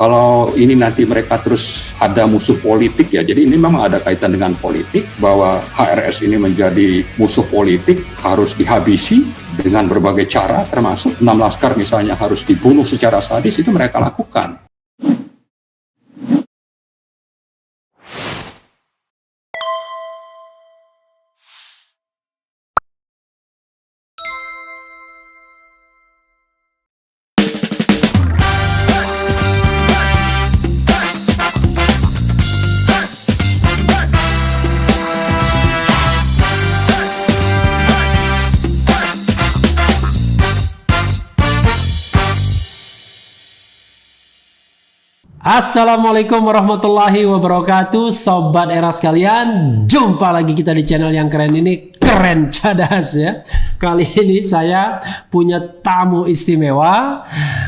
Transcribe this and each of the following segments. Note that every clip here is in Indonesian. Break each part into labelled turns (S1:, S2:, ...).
S1: Kalau ini nanti mereka terus ada musuh politik ya, jadi ini memang ada kaitan dengan politik, bahwa HRS ini menjadi musuh politik, harus dihabisi dengan berbagai cara, termasuk 6 laskar misalnya harus dibunuh secara sadis, itu mereka lakukan.
S2: Assalamualaikum warahmatullahi wabarakatuh, Sobat Era sekalian. Jumpa lagi kita di channel yang keren ini, Keren Cadas ya. Kali ini saya punya tamu istimewa.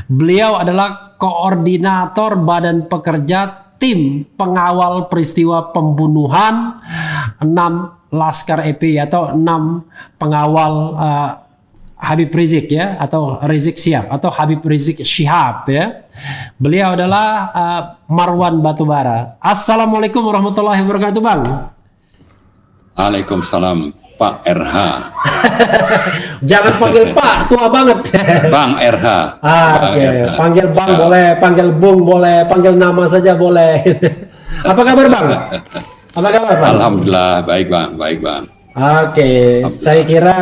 S2: Beliau adalah koordinator Badan Pekerja Tim Pengawal Peristiwa Pembunuhan 6 Laskar EPI atau 6 pengawal Habib Rizik ya, atau Rizik Syihab atau Habib Rizik Syihab ya. Beliau adalah Marwan Batubara. Assalamualaikum warahmatullahi wabarakatuh, Bang.
S1: Waalaikumsalam, Pak RH.
S2: Jangan panggil Pak, tua banget.
S1: Bang RH.
S2: Oke. Panggil Bang boleh, panggil Bung boleh, panggil nama saja boleh. Apa kabar, Bang? Apa kabar, Bang?
S1: Alhamdulillah, baik Bang, baik Bang.
S2: Oke, saya kira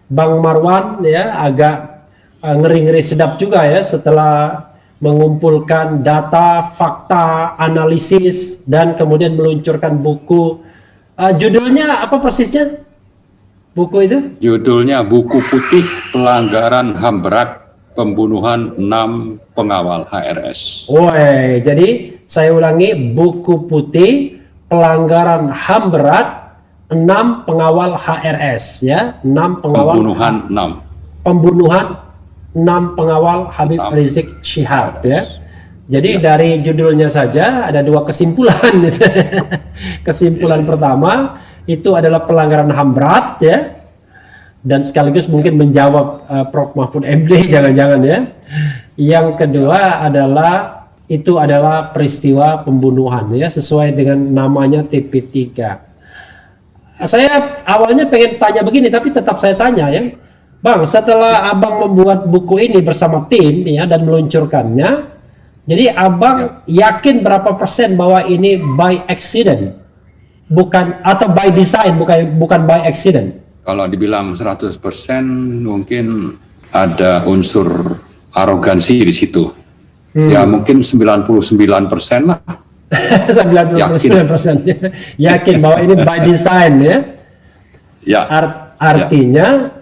S2: Bang Marwan ya agak ngeri-ngeri sedap juga ya setelah mengumpulkan data, fakta, analisis, dan kemudian meluncurkan buku. Judulnya apa persisnya buku itu?
S1: Judulnya Buku Putih Pelanggaran HAM Berat Pembunuhan 6 Pengawal HRS.
S2: Woi, jadi saya ulangi, Buku Putih Pelanggaran HAM Berat 6 pengawal HRS ya, 6 pengawal pembunuhan 6 pengawal Habib Rizik Syihab ya. Jadi dari judulnya saja ada 2 kesimpulan. Kesimpulan pertama itu adalah pelanggaran HAM berat ya, dan sekaligus mungkin menjawab Prof Mahfud MD jangan-jangan ya. Yang kedua adalah itu adalah peristiwa pembunuhan ya, sesuai dengan namanya TP3. Saya awalnya pengen tanya begini, tapi tetap saya tanya ya, Bang. Setelah Abang membuat buku ini bersama tim ya dan meluncurkannya, jadi Abang yakin berapa persen bahwa ini by accident, bukan, atau by design, bukan by accident?
S1: Kalau dibilang 100% mungkin ada unsur arogansi di situ. Ya mungkin 99% lah.
S2: 99% yakin bahwa ini by design ya.
S1: Ya.
S2: Artinya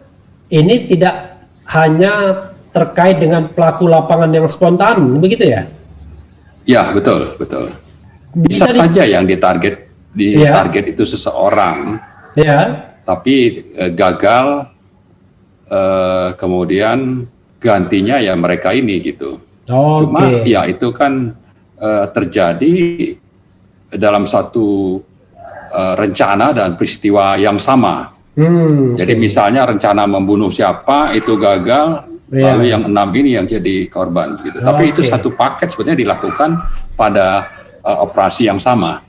S2: ini tidak hanya terkait dengan pelaku lapangan yang spontan, begitu ya?
S1: Ya, betul. Bisa saja yang ditarget itu seseorang. Ya. Tapi gagal, kemudian gantinya ya mereka ini gitu. Cuma ya itu kan terjadi dalam satu rencana dan peristiwa yang sama. Jadi misalnya rencana membunuh siapa itu gagal, lalu yang 6 ini yang jadi korban gitu. Tapi itu satu paket sebetulnya dilakukan pada operasi yang sama.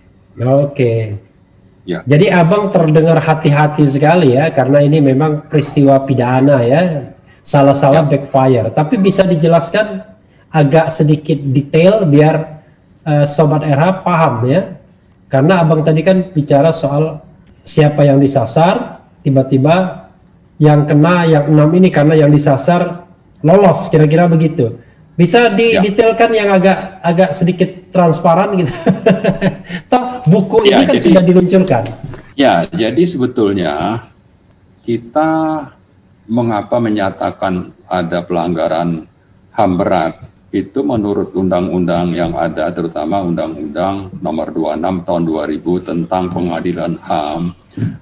S1: Ya.
S2: Jadi Abang terdengar hati-hati sekali ya, karena ini memang peristiwa pidana ya, salah-salah backfire. Tapi bisa dijelaskan agak sedikit detail biar Sobat RH paham ya, karena Abang tadi kan bicara soal siapa yang disasar, tiba-tiba yang kena yang 6 ini karena yang disasar lolos, kira-kira begitu. Bisa didetailkan yang agak sedikit transparan gitu. Toh buku ini kan sudah diluncurkan.
S1: Ya, jadi sebetulnya kita mengapa menyatakan ada pelanggaran HAM berat itu menurut undang-undang yang ada, terutama Undang-Undang Nomor 26 Tahun 2000 tentang Pengadilan HAM.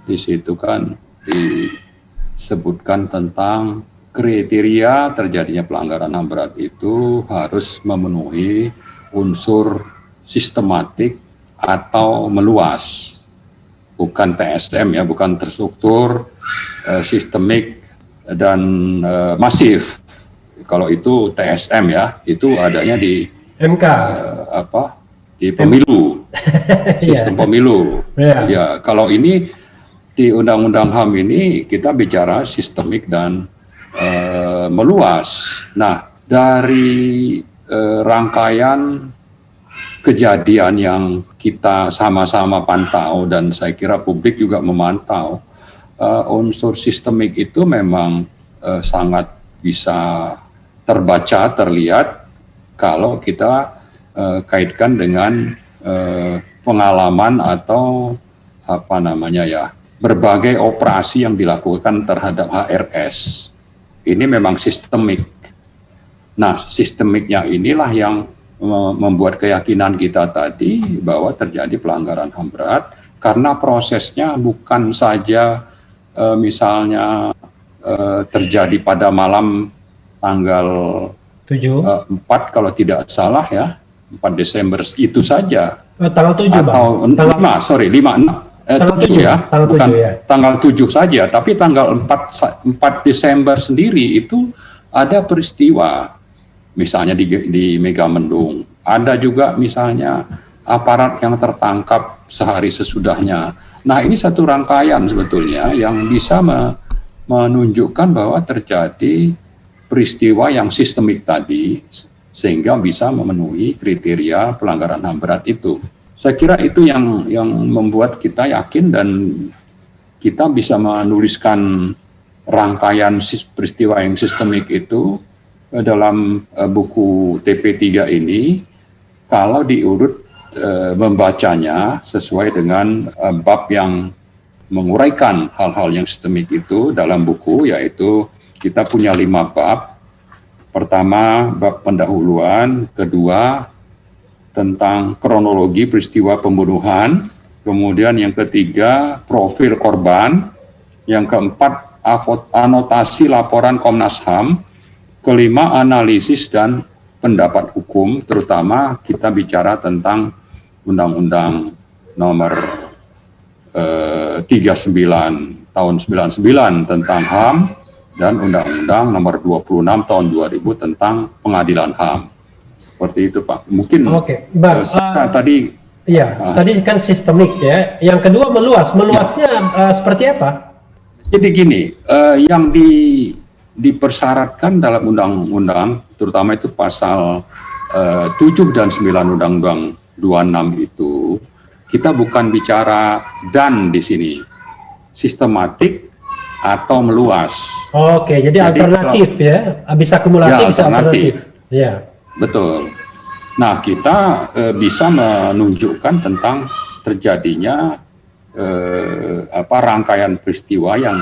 S1: Di situ kan disebutkan tentang kriteria terjadinya pelanggaran HAM berat itu harus memenuhi unsur sistematik atau meluas, bukan TSM ya, bukan terstruktur, sistemik dan masif. Kalau itu TSM ya, itu adanya di
S2: MK
S1: di pemilu, sistem pemilu. Ya, kalau ini di Undang-Undang HAM ini kita bicara sistemik dan meluas. Nah, dari rangkaian kejadian yang kita sama-sama pantau dan saya kira publik juga memantau, unsur sistemik itu memang sangat bisa terbaca, terlihat kalau kita kaitkan dengan pengalaman atau berbagai operasi yang dilakukan terhadap HRS. Ini memang sistemik. Nah, sistemiknya inilah yang membuat keyakinan kita tadi bahwa terjadi pelanggaran HAM berat karena prosesnya bukan saja misalnya terjadi pada malam tanggal 4 kalau tidak salah ya, 4 Desember itu saja.
S2: Tanggal 7
S1: atau
S2: Bang.
S1: 7 ya, bukan tanggal 7 saja, tapi tanggal 4 Desember sendiri itu ada peristiwa. Misalnya di Megamendung, ada juga misalnya aparat yang tertangkap sehari sesudahnya. Nah, ini satu rangkaian sebetulnya yang bisa menunjukkan bahwa terjadi peristiwa yang sistemik tadi, sehingga bisa memenuhi kriteria pelanggaran HAM berat itu. Saya kira itu yang membuat kita yakin dan kita bisa menuliskan rangkaian peristiwa yang sistemik itu dalam buku TP3 ini. Kalau diurut membacanya sesuai dengan bab yang menguraikan hal-hal yang sistemik itu dalam buku, yaitu kita punya 5 bab. Pertama, bab pendahuluan. Kedua, tentang kronologi peristiwa pembunuhan. Kemudian yang ketiga, profil korban. Yang keempat, anotasi laporan Komnas HAM. Kelima, analisis dan pendapat hukum, terutama kita bicara tentang Undang-Undang nomor 39 tahun 99 tentang HAM dan Undang-Undang nomor 26 tahun 2000 tentang pengadilan HAM. Seperti itu, Pak. Mungkin
S2: Bang,
S1: tadi
S2: tadi kan sistemik ya. Yang kedua meluasnya seperti apa?
S1: Jadi gini, yang dipersyaratkan dalam undang-undang, terutama itu pasal 7 dan 9 Undang-Undang 26 itu, kita bukan bicara dan di sini, sistematik atau meluas.
S2: Oke, jadi alternatif ya, bisa kumulatif, bisa alternatif. Ya.
S1: Betul. Nah, kita bisa menunjukkan tentang terjadinya rangkaian peristiwa yang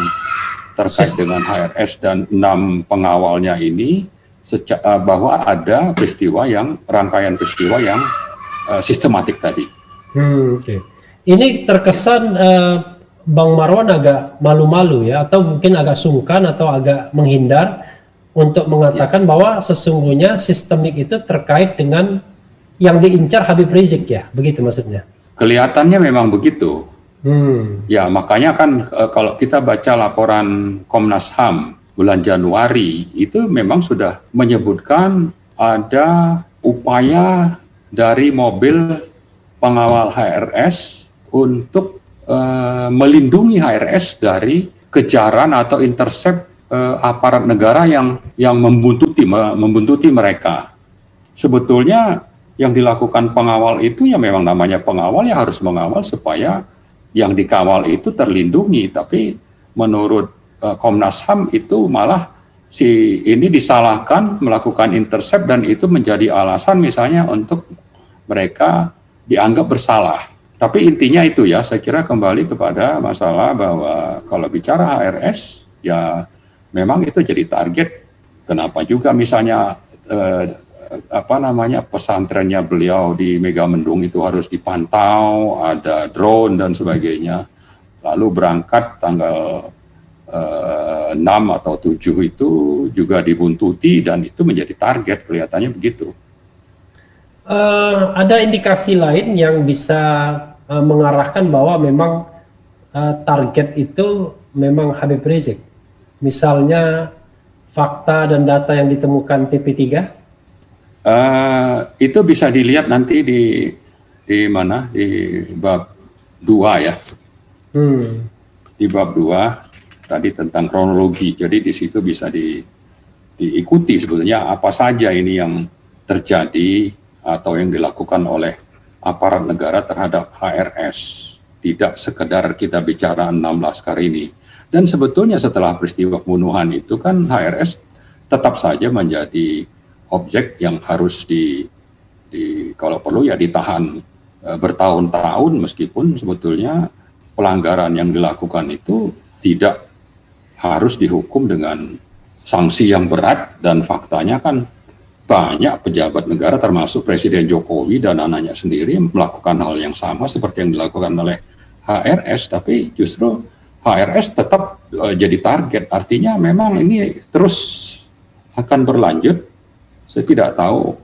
S1: terkait dengan HRS dan 6 pengawalnya ini, bahwa ada rangkaian peristiwa yang sistematik tadi.
S2: Ini terkesan Bang Marwan agak malu-malu ya, atau mungkin agak sungkan atau agak menghindar untuk mengatakan bahwa sesungguhnya sistemik itu terkait dengan yang diincar Habib Rizik ya, begitu maksudnya?
S1: Kelihatannya memang begitu. Ya, makanya kan kalau kita baca laporan Komnas HAM bulan Januari, itu memang sudah menyebutkan ada upaya dari mobil pengawal HRS untuk melindungi HRS dari kejaran atau intercept aparat negara yang membuntuti mereka. Sebetulnya yang dilakukan pengawal itu ya memang namanya pengawal, ya harus mengawal supaya yang dikawal itu terlindungi, tapi menurut Komnas HAM itu malah si ini disalahkan melakukan intercept dan itu menjadi alasan misalnya untuk mereka dianggap bersalah. Tapi intinya itu ya, saya kira kembali kepada masalah bahwa kalau bicara HRS ya memang itu jadi target. Kenapa juga misalnya pesantrennya beliau di Megamendung itu harus dipantau, ada drone dan sebagainya. Lalu berangkat tanggal 6 atau 7 itu juga dibuntuti dan itu menjadi target, kelihatannya begitu.
S2: Ada indikasi lain yang bisa mengarahkan bahwa memang target itu memang Habib Rizik. Misalnya fakta dan data yang ditemukan TP3?
S1: itu bisa dilihat nanti di mana, di bab 2 ya. Di bab 2 tadi tentang kronologi. Jadi di situ bisa diikuti sebetulnya apa saja ini yang terjadi atau yang dilakukan oleh aparat negara terhadap HRS. Tidak sekedar kita bicara 6 laskar ini. Dan sebetulnya setelah peristiwa pembunuhan itu kan HRS tetap saja menjadi objek yang harus kalau perlu ya ditahan bertahun-tahun, meskipun sebetulnya pelanggaran yang dilakukan itu tidak harus dihukum dengan sanksi yang berat, dan faktanya kan banyak pejabat negara termasuk Presiden Jokowi dan anaknya sendiri melakukan hal yang sama seperti yang dilakukan oleh HRS, tapi justru HRS tetap jadi target. Artinya memang ini terus akan berlanjut. Saya tidak tahu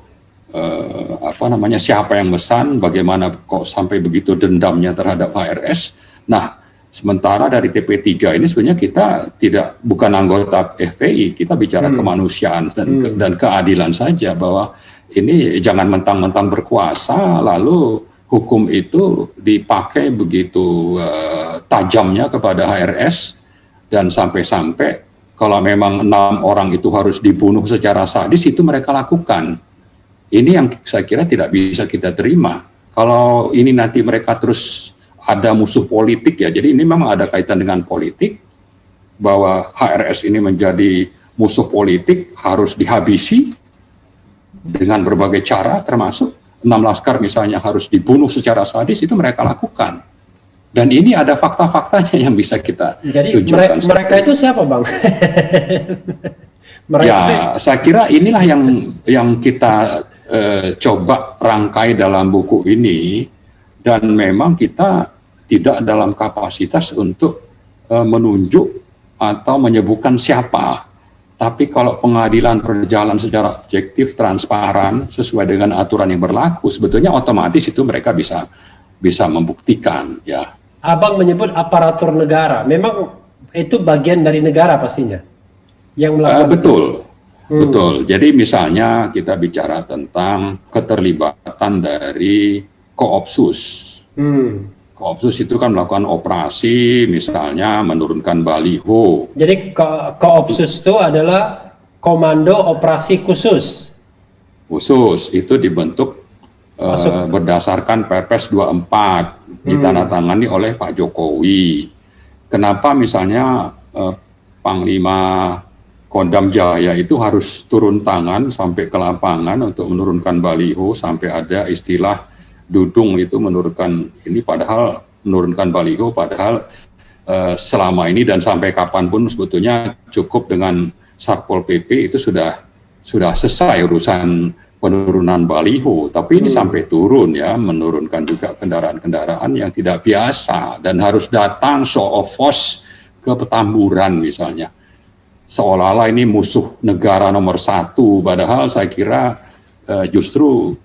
S1: siapa yang mesan, bagaimana kok sampai begitu dendamnya terhadap HRS. Nah, sementara dari TP3 ini sebenarnya kita bukan anggota FPI, kita bicara kemanusiaan dan keadilan saja, bahwa ini jangan mentang-mentang berkuasa lalu hukum itu dipakai begitu tajamnya kepada HRS, dan sampai-sampai kalau memang 6 orang itu harus dibunuh secara sadis, itu mereka lakukan. Ini yang saya kira tidak bisa kita terima. Kalau ini nanti mereka terus ada musuh politik ya, jadi ini memang ada kaitan dengan politik, bahwa HRS ini menjadi musuh politik, harus dihabisi dengan berbagai cara, termasuk 6 laskar misalnya harus dibunuh secara sadis, itu mereka lakukan. Dan ini ada fakta-faktanya yang bisa kita tunjukkan.
S2: Jadi mereka itu siapa, Bang?
S1: Saya kira inilah yang kita coba rangkai dalam buku ini, dan memang kita tidak dalam kapasitas untuk menunjuk atau menyebutkan siapa. Tapi kalau pengadilan berjalan secara objektif, transparan, sesuai dengan aturan yang berlaku, sebetulnya otomatis itu mereka bisa membuktikan, ya.
S2: Abang menyebut aparatur negara, memang itu bagian dari negara pastinya yang melakukan.
S1: Betul. Jadi misalnya kita bicara tentang keterlibatan dari Koopsus. Koopsus itu kan melakukan operasi, misalnya menurunkan baliho.
S2: Jadi Koopsus itu adalah Komando Operasi Khusus.
S1: Khusus itu dibentuk berdasarkan Perpres 24, ditandatangani oleh Pak Jokowi. Kenapa misalnya Panglima Kodam Jaya itu harus turun tangan sampai ke lapangan untuk menurunkan baliho, sampai ada istilah dudung itu menurunkan ini, padahal menurunkan baliho, padahal selama ini dan sampai kapanpun sebetulnya cukup dengan Satpol PP itu sudah selesai urusan penurunan baliho, tapi ini sampai turun ya, menurunkan juga kendaraan-kendaraan yang tidak biasa dan harus datang show of force ke Petamburan misalnya, seolah-olah ini musuh negara nomor 1, padahal saya kira justru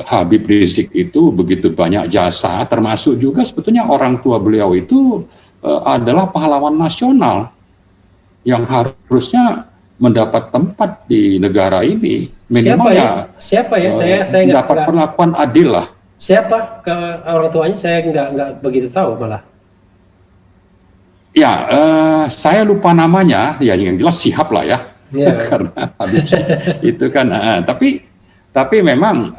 S1: Habib Rizik itu begitu banyak jasa, termasuk juga sebetulnya orang tua beliau itu adalah pahlawan nasional yang harusnya mendapat tempat di negara ini, minimalnya
S2: siapa ya? Saya
S1: dapat perlakuan adil lah.
S2: Siapa ke orang tuanya? Saya nggak begitu tahu malah.
S1: Ya, saya lupa namanya, ya yang jelas Shihab lah ya, karena Habib itu kan. Tapi memang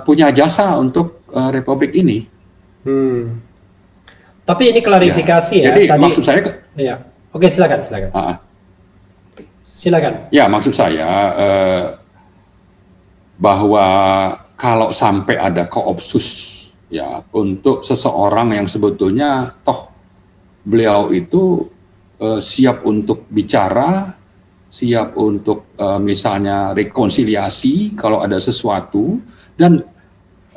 S1: punya jasa untuk Republik ini.
S2: Tapi ini klarifikasi ya.
S1: Jadi
S2: tadi,
S1: maksud saya.
S2: Ya, oke silakan. Silakan.
S1: Ya, maksud saya bahwa kalau sampai ada Koopsus ya untuk seseorang yang sebetulnya toh beliau itu siap untuk bicara, siap untuk misalnya rekonsiliasi kalau ada sesuatu, dan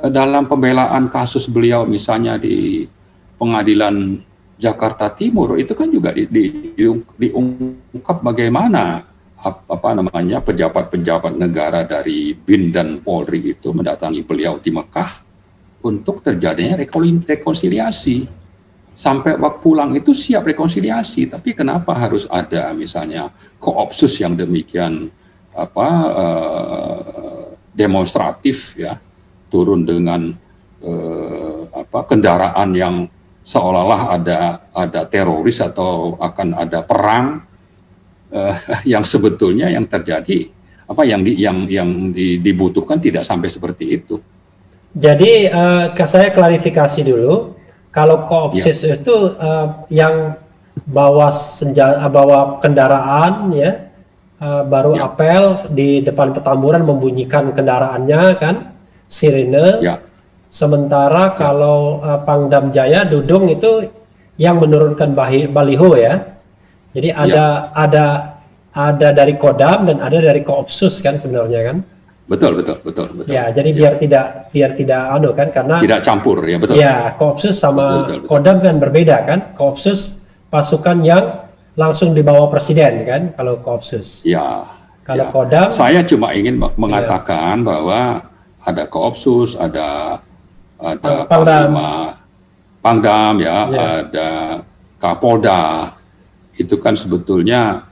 S1: dalam pembelaan kasus beliau misalnya di Pengadilan Jakarta Timur itu kan juga diungkap bagaimana pejabat-pejabat negara dari BIN dan Polri itu mendatangi beliau di Mekah untuk terjadinya rekonsiliasi. Sampai waktu pulang itu siap rekonsiliasi, tapi kenapa harus ada misalnya Koopsus yang demikian demonstratif ya, turun dengan kendaraan yang seolah-olah ada teroris atau akan ada perang, yang sebetulnya yang terjadi yang dibutuhkan tidak sampai seperti itu.
S2: Jadi saya klarifikasi dulu, kalau Koopsus itu yang bawa senjata, bawa kendaraan ya, baru apel di depan Petamburan membunyikan kendaraannya kan, sirene. Sementara kalau Pangdam Jaya Dudung itu yang menurunkan baliho ya. Jadi ada dari Kodam dan ada dari Koopsus kan sebenarnya kan.
S1: Betul.
S2: Ya, jadi biar tidak kan, karena
S1: tidak campur ya, betul.
S2: Ya, Koopsus sama betul. Kodam kan berbeda kan. Koopsus pasukan yang langsung dibawa presiden kan kalau Koopsus.
S1: Ya.
S2: Kalau Kodam,
S1: saya cuma ingin mengatakan bahwa ada Koopsus, ada Pangdam ya, ada Kapolda. Itu kan sebetulnya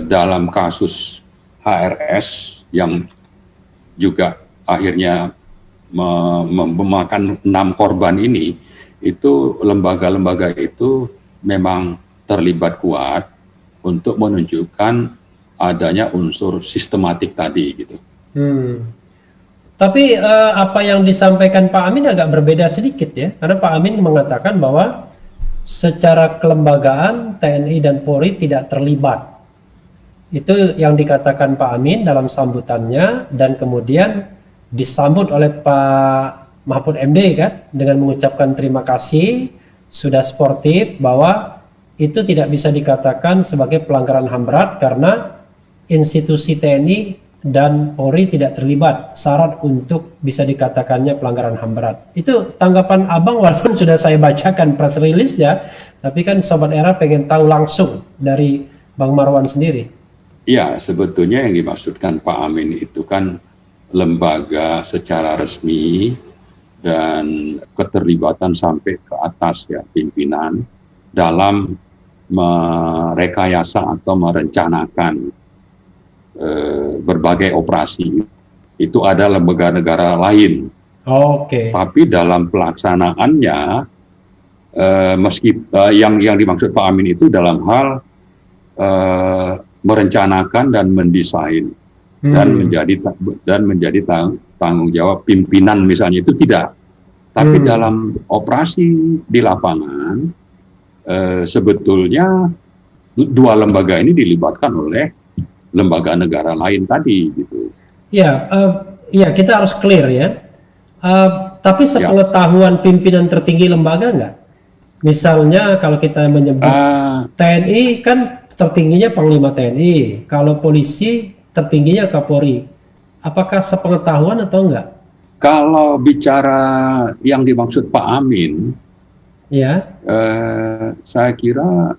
S1: dalam kasus HRS yang juga akhirnya memakan 6 korban ini, itu lembaga-lembaga itu memang terlibat kuat untuk menunjukkan adanya unsur sistematik tadi gitu.
S2: Tapi apa yang disampaikan Pak Amin agak berbeda sedikit ya, karena Pak Amin mengatakan bahwa secara kelembagaan TNI dan Polri tidak terlibat. Itu yang dikatakan Pak Amin dalam sambutannya, dan kemudian disambut oleh Pak Mahfud MD kan dengan mengucapkan terima kasih, sudah sportif bahwa itu tidak bisa dikatakan sebagai pelanggaran HAM berat karena institusi TNI dan Polri tidak terlibat syarat untuk bisa dikatakannya pelanggaran HAM berat. Itu tanggapan Abang walaupun sudah saya bacakan press release-nya, tapi kan Sobat Era pengen tahu langsung dari Bang Marwan sendiri.
S1: Ya, sebetulnya yang dimaksudkan Pak Amin itu kan lembaga secara resmi dan keterlibatan sampai ke atas ya, pimpinan dalam merekayasa atau merencanakan berbagai operasi. Itu ada lembaga negara lain. Tapi dalam pelaksanaannya, yang dimaksud Pak Amin itu dalam hal merencanakan dan mendesain dan menjadi tanggung jawab pimpinan misalnya, itu tidak. Tapi dalam operasi di lapangan, sebetulnya 2 lembaga ini dilibatkan oleh lembaga negara lain tadi gitu.
S2: Ya, kita harus clear ya. Tapi sepengetahuan pimpinan tertinggi lembaga nggak? Misalnya kalau kita menyebut TNI kan tertingginya Panglima TNI, kalau polisi tertingginya Kapolri. Apakah sepengetahuan atau enggak?
S1: Kalau bicara yang dimaksud Pak Amin, saya kira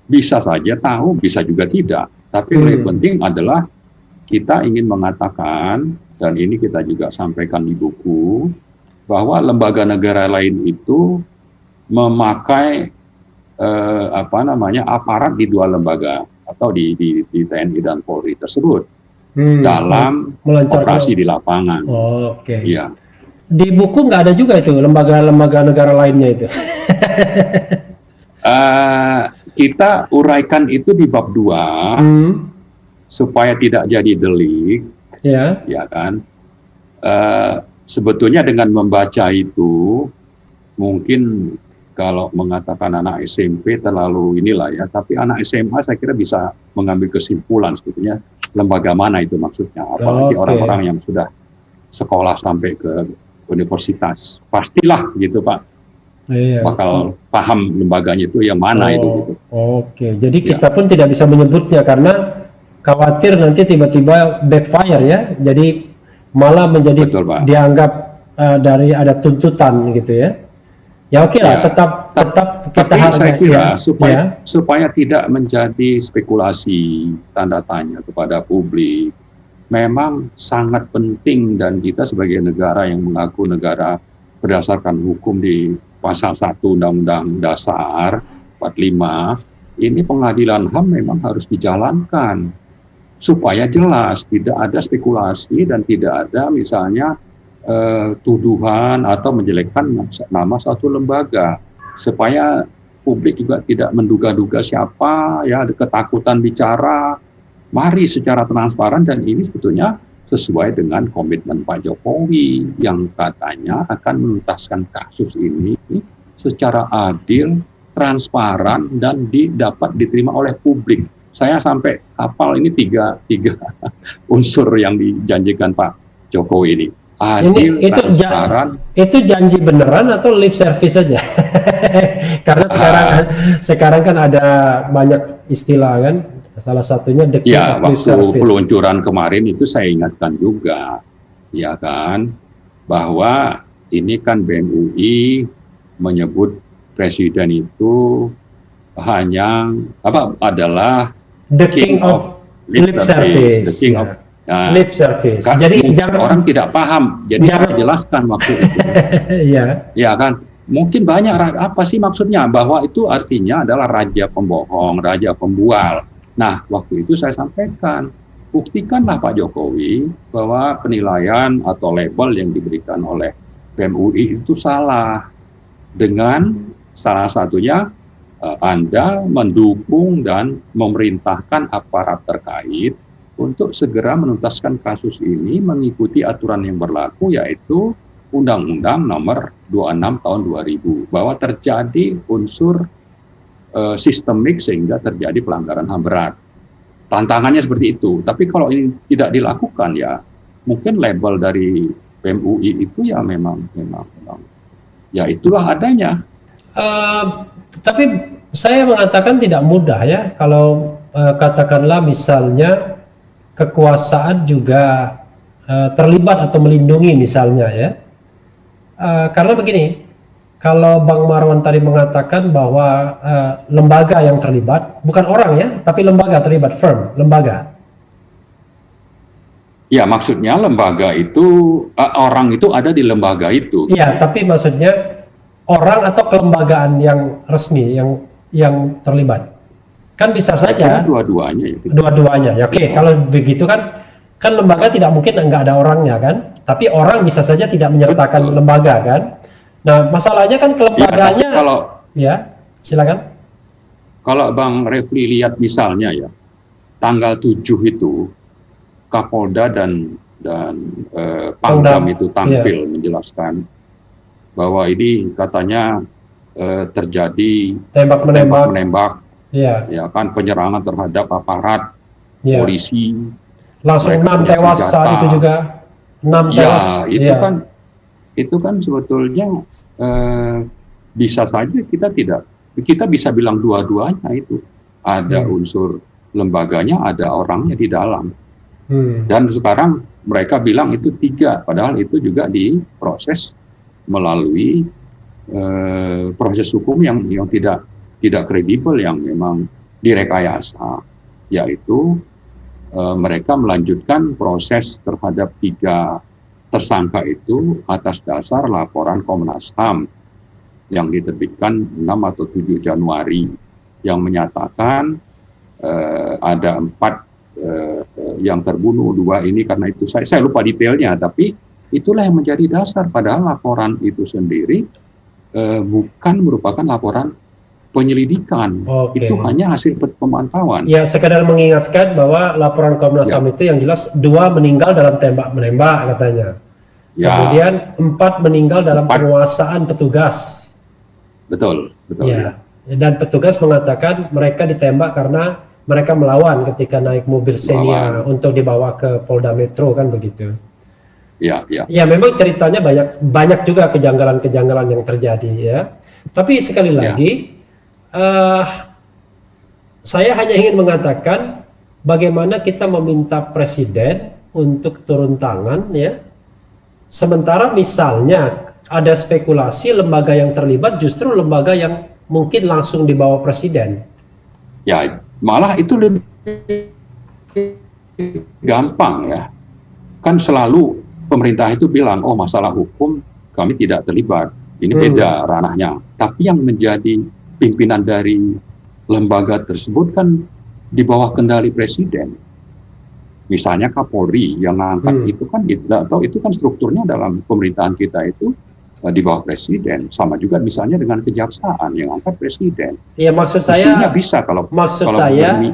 S1: bisa saja tahu, bisa juga tidak. Tapi yang penting adalah kita ingin mengatakan, dan ini kita juga sampaikan di buku, bahwa lembaga negara lain itu memakai aparat di 2 lembaga atau di TNI dan Polri tersebut dalam operasi di lapangan. Iya.
S2: Di buku nggak ada juga itu lembaga-lembaga negara lainnya itu.
S1: Kita uraikan itu di bab 2 supaya tidak jadi delik, ya kan? Sebetulnya dengan membaca itu mungkin kalau mengatakan anak SMP terlalu inilah ya, tapi anak SMA saya kira bisa mengambil kesimpulan sebetulnya lembaga mana itu maksudnya, apalagi orang-orang yang sudah sekolah sampai ke universitas, pastilah gitu Pak. Bakal paham lembaganya itu yang mana itu gitu.
S2: Jadi kita pun tidak bisa menyebutnya karena khawatir nanti tiba-tiba backfire ya. Jadi malah menjadi dianggap dari ada tuntutan gitu ya. Ya lah, tetap kita harus
S1: saya kira supaya tidak menjadi spekulasi tanda tanya kepada publik. Memang sangat penting, dan kita sebagai negara yang mengaku negara berdasarkan hukum di Pasal 1 Undang-Undang Dasar 45, ini pengadilan HAM memang harus dijalankan. supaya jelas, tidak ada spekulasi dan tidak ada misalnya tuduhan atau menjelekkan nama satu lembaga, supaya publik juga tidak menduga-duga siapa, ya, ada ketakutan bicara. Mari secara transparan, dan ini sebetulnya sesuai dengan komitmen Pak Jokowi yang katanya akan menuntaskan kasus ini secara adil, transparan, dan dapat diterima oleh publik. Saya sampai hafal ini tiga unsur yang dijanjikan Pak Jokowi ini. Adil,
S2: itu
S1: transparan.
S2: Itu janji beneran atau lip service saja? Karena sekarang kan ada banyak istilah kan. Salah satunya
S1: ya, waktu peluncuran kemarin itu saya ingatkan juga, ya kan, bahwa ini kan BEM UI menyebut presiden itu hanya adalah
S2: the king of lip service, the king of lip service. Jadi
S1: orang tidak paham, jadi saya jelaskan waktu itu. Ya kan, mungkin banyak apa sih maksudnya, bahwa itu artinya adalah raja pembohong, raja pembual. Nah, waktu itu saya sampaikan, buktikanlah Pak Jokowi bahwa penilaian atau label yang diberikan oleh BEM UI itu salah. Dengan salah satunya Anda mendukung dan memerintahkan aparat terkait untuk segera menuntaskan kasus ini mengikuti aturan yang berlaku, yaitu Undang-Undang Nomor 26 Tahun 2000, bahwa terjadi unsur sistemik sehingga terjadi pelanggaran HAM berat. Tantangannya seperti itu. Tapi kalau ini tidak dilakukan, ya mungkin label dari BEM UI itu ya memang ya itulah adanya.
S2: Tapi saya mengatakan tidak mudah ya kalau katakanlah misalnya kekuasaan juga terlibat atau melindungi misalnya ya. Karena begini, kalau Bang Marwan tadi mengatakan bahwa lembaga yang terlibat, bukan orang ya, tapi lembaga terlibat, firm, lembaga.
S1: Ya, maksudnya lembaga itu, orang itu ada di lembaga itu.
S2: Iya, tapi maksudnya orang atau kelembagaan yang resmi, yang terlibat. Kan bisa saja.
S1: Dua-duanya. Ya.
S2: Dua-duanya, ya, oke. Kalau begitu kan lembaga tidak mungkin nggak ada orangnya kan, tapi orang bisa saja tidak menyertakan lembaga kan. Nah, masalahnya kan kelembagaannya. Ya, silakan.
S1: Kalau Bang Refli lihat misalnya ya, tanggal 7 itu Kapolda dan Pangdam itu tampil menjelaskan bahwa ini katanya terjadi tembak-menembak, ya kan, penyerangan terhadap aparat polisi.
S2: Langsung 6 tewas saat itu juga. 6 tewas.
S1: Ya, itu kan sebetulnya bisa saja kita bisa bilang dua-duanya itu ada unsur lembaganya, ada orangnya di dalam. Dan sekarang mereka bilang itu 3, padahal itu juga diproses melalui proses hukum yang tidak kredibel, yang memang direkayasa, yaitu mereka melanjutkan proses terhadap 3 tersangka itu atas dasar laporan Komnas HAM yang diterbitkan 6 atau 7 Januari yang menyatakan ada 4 yang terbunuh, 2 ini karena itu saya lupa detailnya, tapi itulah yang menjadi dasar, padahal laporan itu sendiri bukan merupakan laporan penyelidikan. Itu hanya hasil pemantauan.
S2: Ya, sekadar mengingatkan bahwa laporan Komnas HAM itu yang jelas 2 meninggal dalam tembak-menembak katanya. Kemudian 4 meninggal dalam penguasaan petugas. Betul. Ya. Dan petugas mengatakan mereka ditembak karena mereka melawan ketika naik mobil Xenia untuk dibawa ke Polda Metro, kan begitu. Ya, memang ceritanya banyak juga kejanggalan-kejanggalan yang terjadi ya. Tapi sekali lagi saya hanya ingin mengatakan bagaimana kita meminta presiden untuk turun tangan ya. Sementara misalnya ada spekulasi lembaga yang terlibat justru lembaga yang mungkin langsung dibawa presiden.
S1: Ya, malah itu lebih gampang ya. Kan selalu pemerintah itu bilang, oh masalah hukum kami tidak terlibat. Ini beda ranahnya. Tapi yang menjadi pimpinan dari lembaga tersebut kan di bawah kendali presiden. Misalnya Kapolri yang ngangkat itu kan strukturnya dalam pemerintahan kita itu di bawah presiden. Sama juga misalnya dengan kejaksaan yang angkat presiden.
S2: Iya, maksud
S1: mestinya
S2: saya
S1: bisa kalau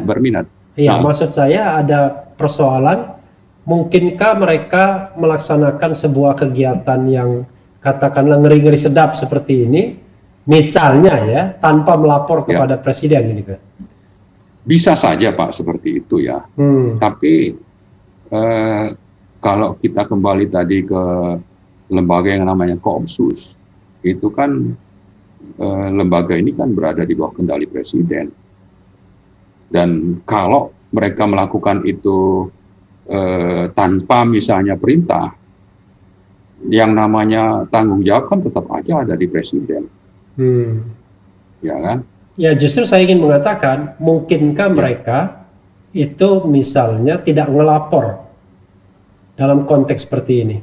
S1: berminat.
S2: Iya, maksud saya ada persoalan, mungkinkah mereka melaksanakan sebuah kegiatan yang katakanlah ngeri-ngeri sedap seperti ini, misalnya ya, tanpa melapor kepada presiden gitu.
S1: Bisa saja Pak seperti itu ya. Tapi kalau kita kembali tadi ke lembaga yang namanya Koopsus, itu kan lembaga ini kan berada di bawah kendali presiden. Dan kalau mereka melakukan itu tanpa misalnya perintah, yang namanya tanggung jawab kan tetap aja ada di presiden. Ya kan? Ya,
S2: justru saya ingin mengatakan, mungkinkah mereka itu misalnya tidak ngelapor dalam konteks seperti ini?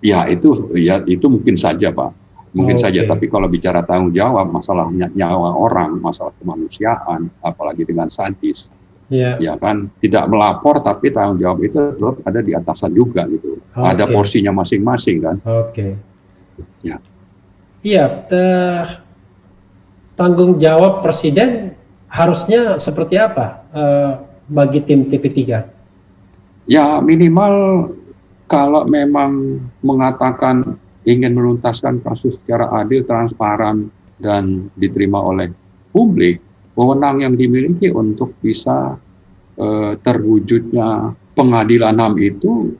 S1: Ya itu mungkin saja Pak, mungkin saja. Tapi kalau bicara tanggung jawab, masalah nyawa orang, masalah kemanusiaan, apalagi dengan sadis, ya kan, tidak melapor tapi tanggung jawab itu tetap ada di atasan juga gitu. Ada porsinya masing-masing kan. Ya.
S2: Iya, tanggung jawab presiden harusnya seperti apa bagi tim TP3?
S1: Ya minimal kalau memang mengatakan ingin menuntaskan kasus secara adil, transparan, dan diterima oleh publik, wewenang yang dimiliki untuk bisa terwujudnya pengadilan HAM itu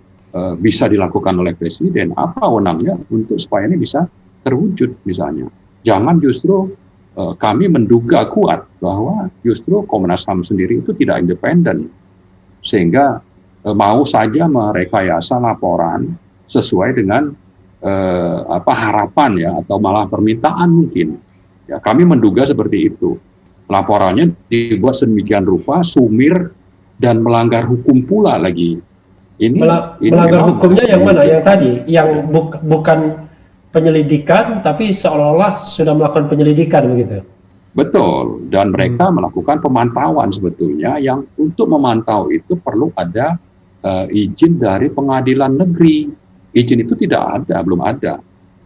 S1: bisa dilakukan oleh presiden. Apa wewenangnya untuk supaya ini bisa terwujud misalnya. Jangan justru kami menduga kuat bahwa justru Komnas HAM sendiri itu tidak independen, sehingga mau saja merekayasa laporan sesuai dengan harapan ya, atau malah permintaan mungkin. Ya, kami menduga seperti itu. Laporannya dibuat sedemikian rupa, sumir, dan melanggar hukum pula lagi. Ini
S2: melanggar hukumnya yang mana? Yang tadi, yang bukan penyelidikan, tapi seolah-olah sudah melakukan penyelidikan begitu.
S1: Betul, dan mereka melakukan pemantauan sebetulnya, yang untuk memantau itu perlu ada izin dari pengadilan negeri. Izin itu tidak ada, belum ada.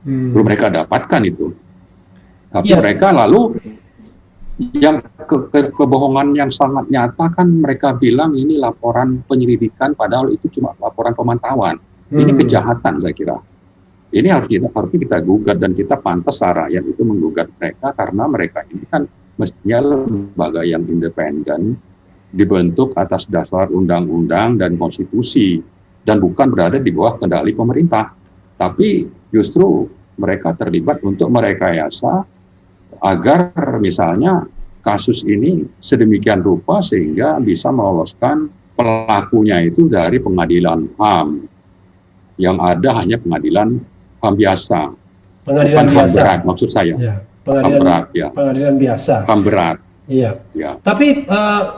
S1: Belum mereka dapatkan itu. Tapi mereka lalu yang kebohongan yang sangat nyata kan mereka bilang ini laporan penyelidikan, padahal itu cuma laporan pemantauan. Ini kejahatan saya kira. Ini harusnya kita gugat, dan kita pantas rakyat itu menggugat mereka, karena mereka ini kan mestinya lembaga yang independen, dibentuk atas dasar undang-undang dan konstitusi, dan bukan berada di bawah kendali pemerintah. Tapi justru mereka terlibat untuk merekayasa agar misalnya kasus ini sedemikian rupa sehingga bisa meloloskan pelakunya itu dari pengadilan HAM. Yang ada hanya pengadilan HAM biasa.
S2: Pengadilan biasa.
S1: HAM berat maksud saya.
S2: Ya, pengadilan,
S1: HAM berat, ya.
S2: Pengadilan biasa.
S1: HAM berat.
S2: Iya. Ya. Tapi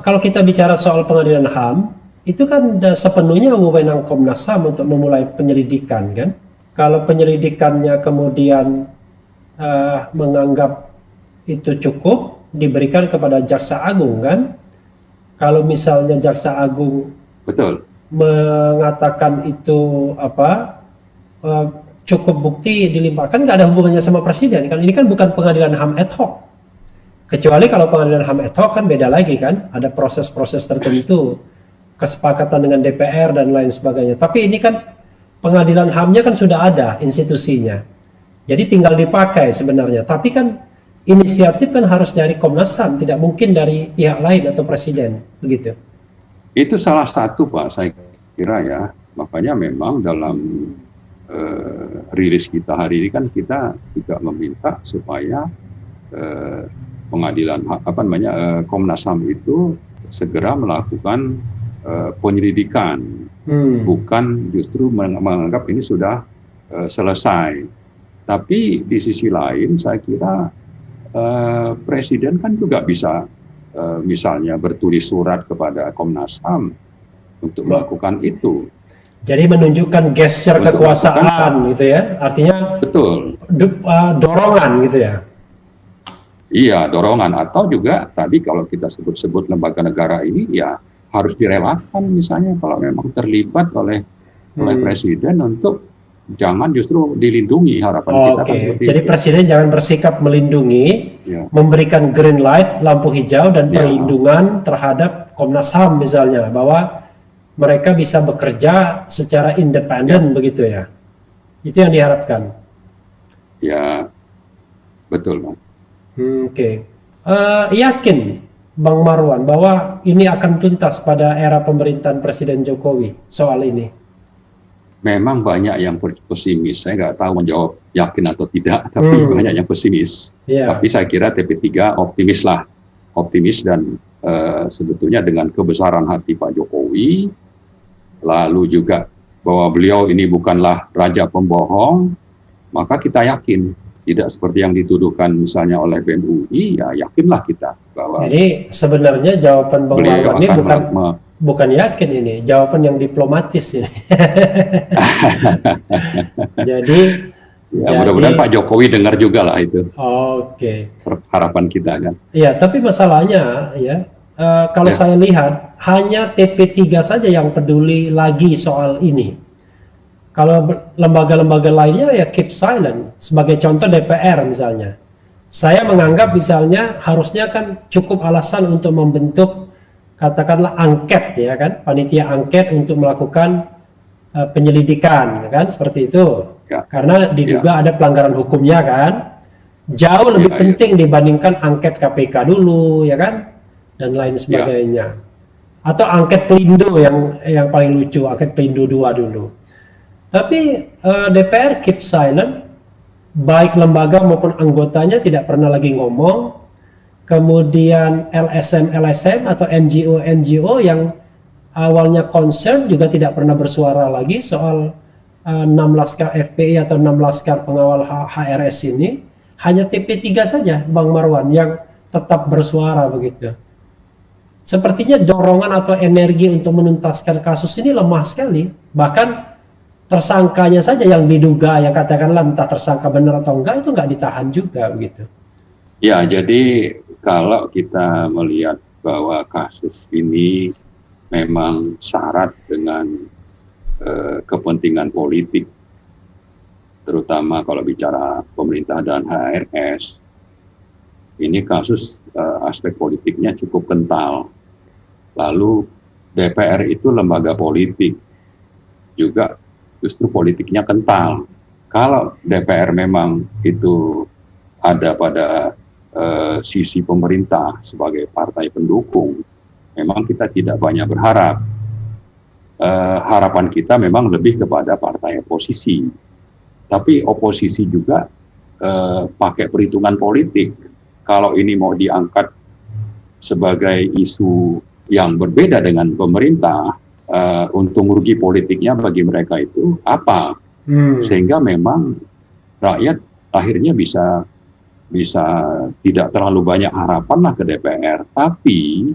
S2: kalau kita bicara soal pengadilan HAM, itu kan sepenuhnya wewenang Komnas HAM untuk memulai penyelidikan, kan? Kalau penyelidikannya kemudian menganggap itu cukup, diberikan kepada Jaksa Agung, kan? Kalau misalnya Jaksa Agung mengatakan itu cukup bukti dilimpahkan, nggak ada hubungannya sama presiden, kan? Ini kan bukan pengadilan HAM ad hoc. Kecuali kalau pengadilan HAM ad hoc kan beda lagi, kan? Ada proses-proses tertentu, kesepakatan dengan DPR dan lain sebagainya. Tapi ini kan pengadilan HAM-nya kan sudah ada institusinya. Jadi tinggal dipakai sebenarnya. Tapi kan inisiatif kan harus dari Komnas HAM, tidak mungkin dari pihak lain atau presiden, begitu.
S1: Itu salah satu Pak, saya kira ya. Makanya memang dalam rilis kita hari ini kan kita juga meminta supaya pengadilan Komnas HAM itu segera melakukan penyelidikan, bukan justru menganggap ini sudah selesai. Tapi di sisi lain saya kira presiden kan juga bisa misalnya bertulis surat kepada Komnas HAM untuk melakukan itu.
S2: Jadi menunjukkan gesture kekuasaan gitu ya, artinya dorongan gitu ya.
S1: Iya, dorongan. Atau juga tadi kalau kita sebut-sebut lembaga negara ini ya harus direlakan misalnya kalau memang terlibat oleh presiden untuk jangan justru dilindungi. Harapan kita kan seperti
S2: Jadi
S1: itu.
S2: presiden jangan bersikap melindungi, memberikan green light, lampu hijau dan perlindungan terhadap Komnas HAM misalnya, bahwa mereka bisa bekerja secara independen begitu ya. Itu yang diharapkan.
S1: Ya, betul, Bang.
S2: Yakin Bang Marwan bahwa ini akan tuntas pada era pemerintahan Presiden Jokowi soal ini?
S1: Memang banyak yang pesimis. Saya nggak tahu menjawab yakin atau tidak, tapi banyak yang pesimis. Tapi saya kira TP3 optimis dan sebetulnya dengan kebesaran hati Pak Jokowi, lalu juga bahwa beliau ini bukanlah raja pembohong, maka kita yakin. Tidak seperti yang dituduhkan misalnya oleh BEM UI, ya yakinlah kita bahwa.
S2: Jadi sebenarnya jawaban Bang Marwan ini bukan yakin, ini jawaban yang diplomatis ini. Jadi
S1: mudah-mudahan Pak Jokowi dengar juga lah itu. Harapan kita kan.
S2: Iya, tapi masalahnya ya kalau saya lihat hanya TP3 saja yang peduli lagi soal ini. Kalau lembaga-lembaga lainnya ya keep silent. Sebagai contoh DPR misalnya. Saya menganggap misalnya harusnya kan cukup alasan untuk membentuk katakanlah angket ya kan, panitia angket untuk melakukan penyelidikan kan, seperti itu. Karena diduga ada pelanggaran hukumnya kan. Jauh lebih penting dibandingkan angket KPK dulu ya kan, dan lain sebagainya. Atau angket Pelindo yang paling lucu, angket Pelindo 2 dulu. Tapi DPR keep silent, baik lembaga maupun anggotanya tidak pernah lagi ngomong. Kemudian LSM atau NGO yang awalnya concern juga tidak pernah bersuara lagi soal 6 laskar FPI atau 6 laskar pengawal HRS ini. Hanya TP3 saja Bang Marwan yang tetap bersuara begitu. Sepertinya dorongan atau energi untuk menuntaskan kasus ini lemah sekali. Bahkan tersangkanya saja yang diduga, yang katakanlah entah tersangka benar atau enggak, itu enggak ditahan juga begitu.
S1: Ya, jadi kalau kita melihat bahwa kasus ini memang syarat dengan kepentingan politik, terutama kalau bicara pemerintah dan HRS, ini kasus aspek politiknya cukup kental. Lalu DPR itu lembaga politik, juga justru politiknya kental. Kalau DPR memang itu ada pada sisi pemerintah sebagai partai pendukung, memang kita tidak banyak berharap. Harapan kita memang lebih kepada partai oposisi. Tapi oposisi juga pakai perhitungan politik. Kalau ini mau diangkat sebagai isu yang berbeda dengan pemerintah, untung rugi politiknya bagi mereka itu apa? Sehingga memang rakyat akhirnya bisa tidak terlalu banyak harapan lah ke DPR. Tapi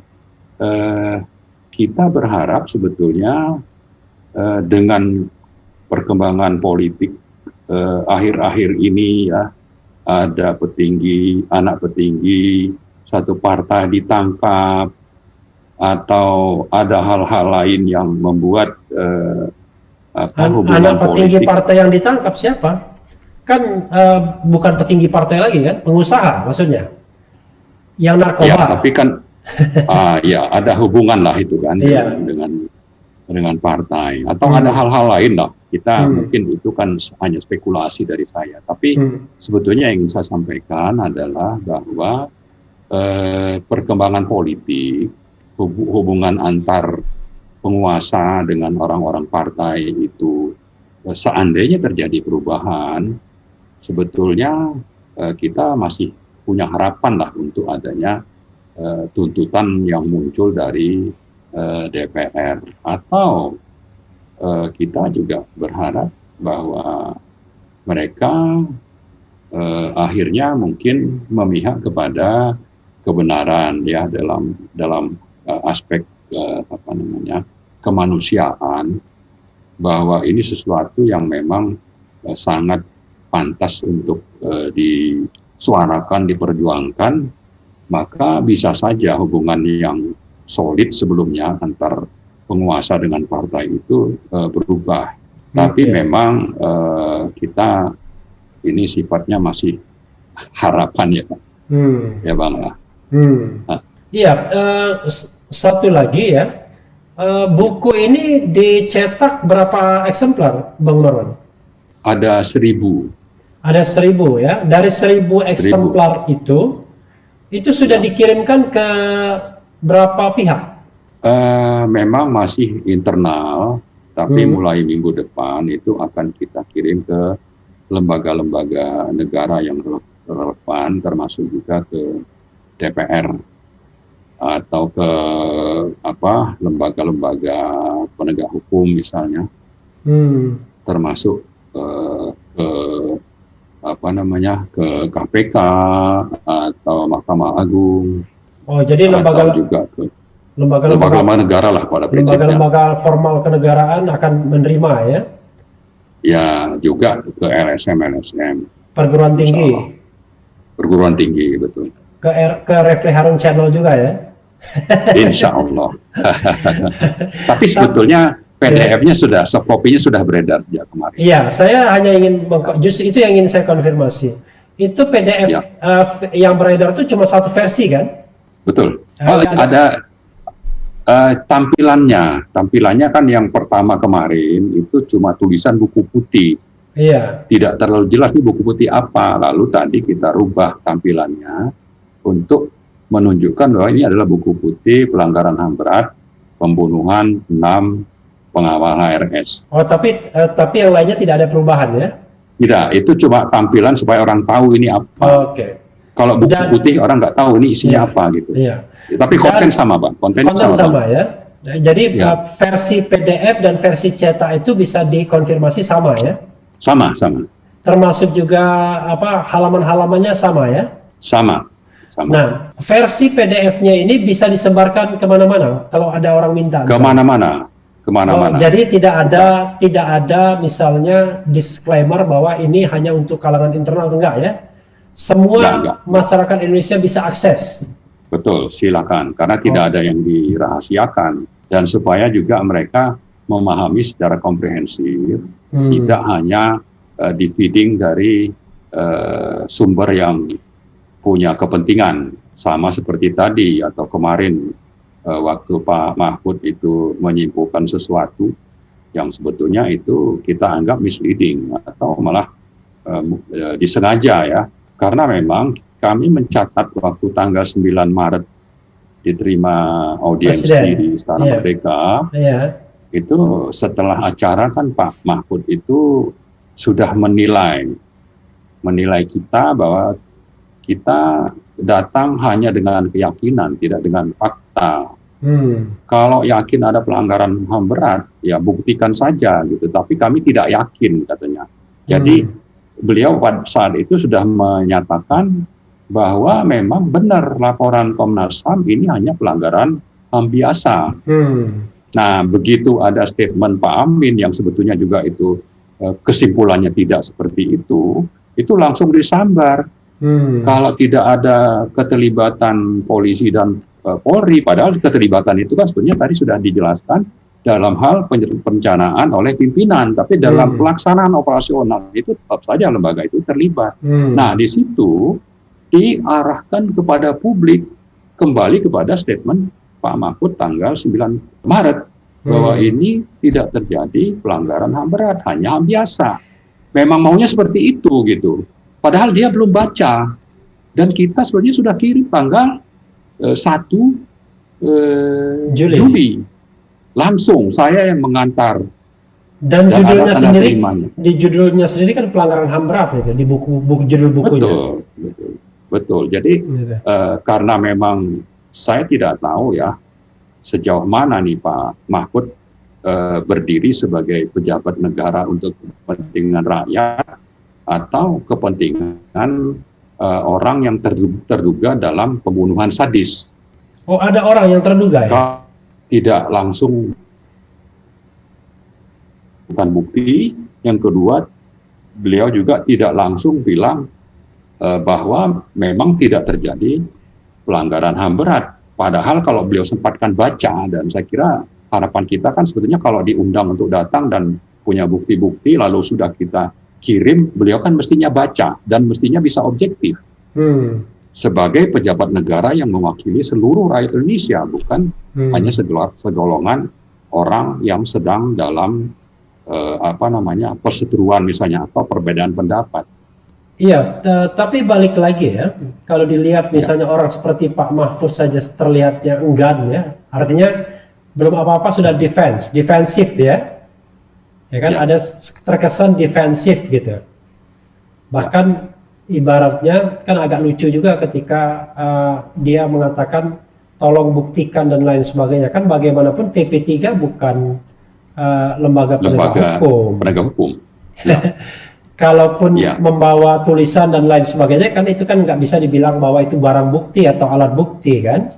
S1: kita berharap sebetulnya dengan perkembangan politik akhir-akhir ini ya, ada anak petinggi satu partai ditangkap, atau ada hal-hal lain yang membuat hubungan
S2: anak petinggi partai yang ditangkap siapa? Kan bukan petinggi partai lagi kan, pengusaha maksudnya, yang narkoba.
S1: Ya, tapi kan ya ada hubungan lah itu kan dengan partai, atau ada hal-hal lain lah. Kita mungkin itu kan hanya spekulasi dari saya. Tapi sebetulnya yang ingin saya sampaikan adalah bahwa perkembangan politik, hubungan antar penguasa dengan orang-orang partai itu, seandainya terjadi perubahan, sebetulnya kita masih punya harapan lah untuk adanya tuntutan yang muncul dari DPR. Atau kita juga berharap bahwa mereka akhirnya mungkin memihak kepada kebenaran ya dalam aspek kemanusiaan, bahwa ini sesuatu yang memang sangat pantas untuk disuarakan, diperjuangkan, maka bisa saja hubungan yang solid sebelumnya antar penguasa dengan partai itu berubah. Tapi memang kita ini sifatnya masih harapan ya, Pak. Ya Bang ya.
S2: Iya, satu lagi ya, buku ini dicetak berapa eksemplar, Bang Marwan?
S1: Ada 1.000.
S2: Ada 1.000 ya. Dari 1.000 eksemplar itu sudah dikirimkan ke berapa pihak?
S1: Memang masih internal, tapi mulai minggu depan itu akan kita kirim ke lembaga-lembaga negara yang relevan, termasuk juga ke DPR atau ke lembaga-lembaga penegak hukum misalnya, termasuk ke KPK atau Mahkamah Agung.
S2: Oh, jadi
S1: atau juga ke lembaga negara lah pada prinsipnya.
S2: Lembaga formal kenegaraan akan menerima ya?
S1: Ya, juga ke LSM.
S2: Perguruan tinggi.
S1: Perguruan tinggi, betul.
S2: Ke Refli Harun Channel juga ya?
S1: Insya Allah. Tapi sebetulnya PDF-nya soft copy-nya sudah beredar sejak kemarin.
S2: Iya, saya hanya ingin, justru itu yang ingin saya konfirmasi. Itu PDF yang beredar itu cuma satu versi kan?
S1: Betul. Ada tampilannya kan yang pertama kemarin itu cuma tulisan buku putih.
S2: Iya.
S1: Tidak terlalu jelas nih buku putih apa. Lalu tadi kita rubah tampilannya untuk menunjukkan bahwa ini adalah buku putih pelanggaran HAM berat, pembunuhan 6 pengawal HRS.
S2: Oh, tapi yang lainnya tidak ada perubahan ya?
S1: Tidak, itu cuma tampilan supaya orang tahu ini apa.
S2: Oke.
S1: Kalau buku putih orang nggak tahu ini isinya apa gitu.
S2: Iya.
S1: Tapi konten sama, Bang. Konten sama
S2: ya. Jadi versi PDF dan versi cetak itu bisa dikonfirmasi sama ya?
S1: Sama.
S2: Termasuk juga halaman-halamannya sama ya?
S1: Sama.
S2: Nah, versi PDF-nya ini bisa disebarkan kemana-mana kalau ada orang minta.
S1: Kemana-mana.
S2: Jadi tidak ada misalnya disclaimer bahwa ini hanya untuk kalangan internal, enggak ya? Semua masyarakat Indonesia bisa akses.
S1: Betul, silakan. Karena tidak ada yang dirahasiakan. Dan supaya juga mereka memahami secara komprehensif, tidak hanya di-feeding dari sumber yang punya kepentingan. Sama seperti tadi atau kemarin waktu Pak Mahfud itu menyimpulkan sesuatu yang sebetulnya itu kita anggap misleading atau malah disengaja ya. Karena memang kami mencatat waktu tanggal 9 Maret diterima audiensi di Istana Merdeka, itu setelah acara kan Pak Mahfud itu sudah menilai kita bahwa kita datang hanya dengan keyakinan, tidak dengan fakta. Kalau yakin ada pelanggaran HAM berat, ya buktikan saja gitu. Tapi kami tidak yakin katanya. Jadi beliau pada saat itu sudah menyatakan bahwa memang benar laporan Komnas HAM ini hanya pelanggaran HAM biasa. Nah, begitu ada statement Pak Amin yang sebetulnya juga itu kesimpulannya tidak seperti itu langsung disambar. Kalau tidak ada keterlibatan polisi dan Polri, padahal keterlibatan itu kan sebetulnya tadi sudah dijelaskan dalam hal perencanaan oleh pimpinan, tapi dalam pelaksanaan operasional itu tetap saja lembaga itu terlibat. Nah, di situ diarahkan kepada publik kembali kepada statement Pak Mahfud tanggal 9 Maret bahwa ini tidak terjadi pelanggaran HAM berat, hanya HAM biasa. Memang maunya seperti itu gitu. Padahal dia belum baca. Dan kita sebenarnya sudah kirim tanggal 1 Juli. Langsung saya yang mengantar.
S2: Dan judulnya sendiri, di judulnya sendiri kan pelanggaran HAM berat itu di buku judul bukunya.
S1: Betul. Jadi karena memang saya tidak tahu ya sejauh mana nih Pak Mahfud berdiri sebagai pejabat negara untuk kepentingan rakyat atau kepentingan orang yang terduga dalam pembunuhan sadis.
S2: Oh, ada orang yang terduga ya?
S1: Tidak langsung bukan bukti. Yang kedua, beliau juga tidak langsung bilang bahwa memang tidak terjadi pelanggaran HAM berat. Padahal kalau beliau sempatkan baca, dan saya kira harapan kita kan sebetulnya kalau diundang untuk datang dan punya bukti-bukti lalu sudah kita kirim, beliau kan mestinya baca dan mestinya bisa objektif. Sebagai pejabat negara yang mewakili seluruh rakyat Indonesia, bukan hanya segolongan orang yang sedang dalam perseteruan misalnya atau perbedaan pendapat.
S2: Iya, tapi balik lagi ya, kalau dilihat misalnya orang seperti Pak Mahfud saja terlihatnya enggan ya, artinya belum apa-apa sudah defensif ya kan, ada terkesan defensif gitu. Bahkan ibaratnya kan agak lucu juga ketika dia mengatakan tolong buktikan dan lain sebagainya, kan bagaimanapun TP3 bukan lembaga penegak hukum. Ya. Kalaupun membawa tulisan dan lain sebagainya kan itu kan nggak bisa dibilang bahwa itu barang bukti atau alat bukti kan,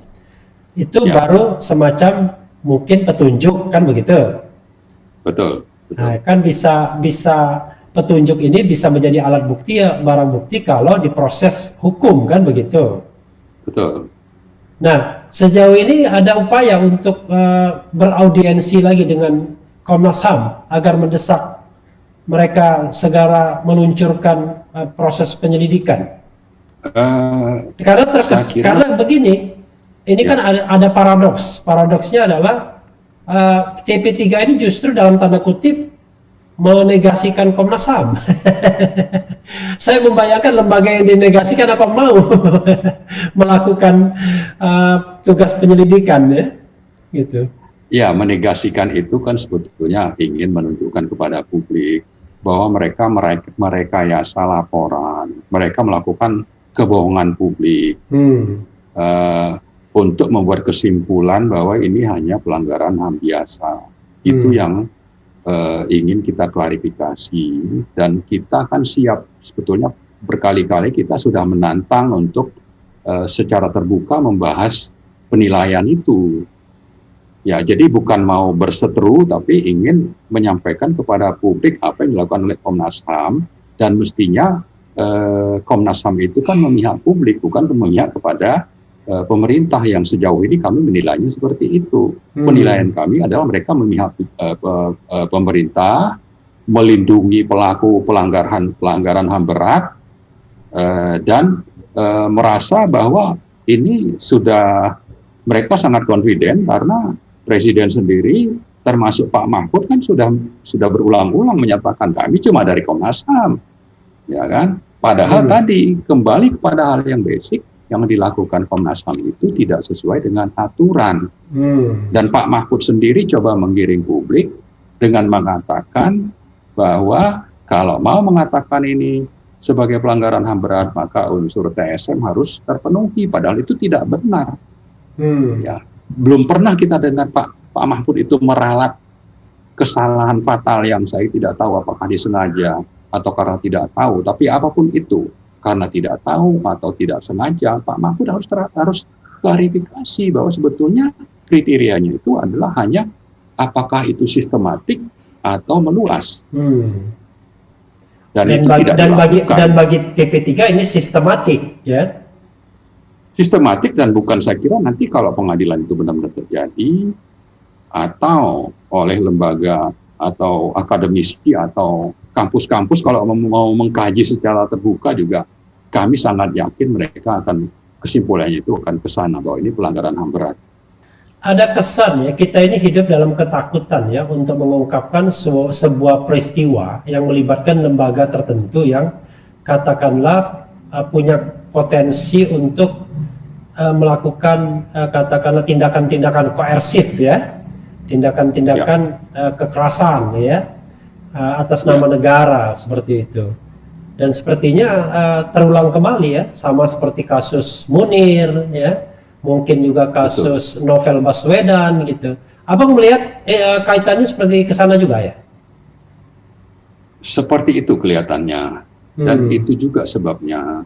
S2: itu baru semacam mungkin petunjuk kan begitu. Betul. Nah, kan bisa petunjuk ini bisa menjadi alat bukti ya, barang bukti kalau diproses hukum kan begitu. Betul. Nah, sejauh ini ada upaya untuk beraudiensi lagi dengan Komnas HAM agar mendesak mereka segera meluncurkan proses penyelidikan. Karena begini, ini kan ada paradoks. Paradoksnya adalah TP3 ini justru dalam tanda kutip menegasikan Komnas HAM. Saya membayangkan lembaga yang dinegasikan apa mau melakukan tugas penyelidikan ya, gitu. Ya, menegasikan itu kan sebetulnya ingin menunjukkan kepada publik bahwa mereka merekayasa laporan, mereka melakukan kebohongan publik untuk membuat kesimpulan bahwa ini hanya pelanggaran HAM biasa. Itu yang ingin kita klarifikasi, dan kita kan siap sebetulnya berkali-kali kita sudah menantang untuk secara terbuka membahas penilaian itu. Ya, jadi bukan mau berseteru, tapi ingin menyampaikan kepada publik apa yang dilakukan oleh Komnas HAM, dan mestinya Komnas HAM itu kan memihak publik, bukan memihak kepada pemerintah yang sejauh ini kami menilainya seperti itu. Penilaian kami adalah mereka memihak pemerintah, melindungi pelaku pelanggaran HAM berat, dan merasa bahwa ini sudah mereka sangat confident karena Presiden sendiri termasuk Pak Mahfud kan sudah berulang-ulang menyatakan kami cuma dari Komnas HAM, ya kan? Padahal tadi kembali kepada hal yang basic, yang dilakukan Komnas HAM itu tidak sesuai dengan aturan. Dan Pak Mahfud sendiri coba menggiring publik dengan mengatakan bahwa kalau mau mengatakan ini sebagai pelanggaran HAM berat, maka unsur TSM harus terpenuhi. Padahal itu tidak benar. Ya, belum pernah kita dengar Pak Mahfud itu meralat kesalahan fatal yang saya tidak tahu apakah disengaja atau karena tidak tahu. Tapi apapun itu, karena tidak tahu atau tidak sengaja, Pak Mahfud harus klarifikasi bahwa sebetulnya kriterianya itu adalah hanya apakah itu sistematik atau meluas. Dan bagi TP3 ini sistematik, ya. Sistematik, dan bukan, saya kira nanti kalau pengadilan itu benar-benar terjadi atau oleh lembaga atau akademisi atau kampus-kampus kalau mau mengkaji secara terbuka juga, kami sangat yakin mereka akan kesimpulannya itu akan ke sana bahwa ini pelanggaran HAM berat. Ada kesan ya, kita ini hidup dalam ketakutan ya untuk mengungkapkan sebuah peristiwa yang melibatkan lembaga tertentu yang katakanlah punya potensi untuk melakukan katakanlah tindakan-tindakan koersif ya, tindakan-tindakan kekerasan ya, atas nama negara seperti itu. Dan sepertinya terulang kembali ya, sama seperti kasus Munir ya, mungkin juga kasus Novel Baswedan gitu. Abang melihat kaitannya seperti ke sana juga ya? Seperti itu kelihatannya. Dan itu juga sebabnya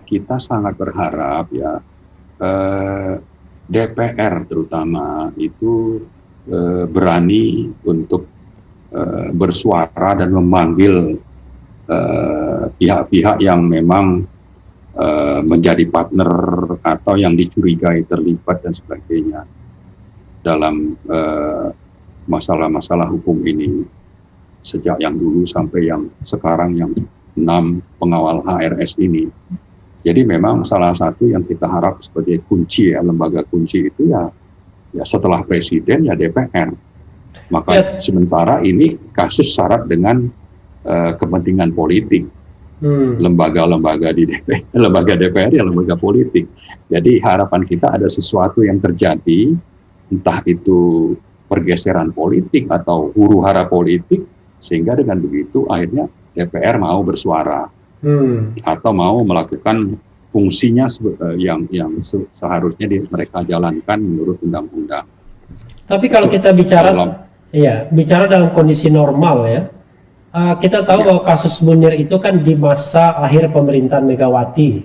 S2: kita sangat berharap ya DPR terutama itu berani untuk bersuara dan memanggil pihak-pihak yang memang
S1: menjadi partner atau yang dicurigai terlibat dan sebagainya dalam masalah-masalah hukum ini, sejak yang dulu sampai yang sekarang yang 6 pengawal HRS ini. Jadi memang salah satu yang kita harap sebagai kunci ya, lembaga kunci itu ya setelah presiden ya DPR. Maka sementara ini kasus syarat dengan kepentingan politik. Lembaga-lembaga di DPR, lembaga DPR ya lembaga politik. Jadi harapan kita ada sesuatu yang terjadi, entah itu pergeseran politik atau huru-hara politik, sehingga dengan begitu akhirnya DPR mau bersuara atau mau melakukan fungsinya yang seharusnya mereka jalankan menurut undang-undang.
S2: Tapi kalau kita bicara dalam kondisi normal ya, kita tahu bahwa kasus Munir itu kan di masa akhir pemerintahan Megawati,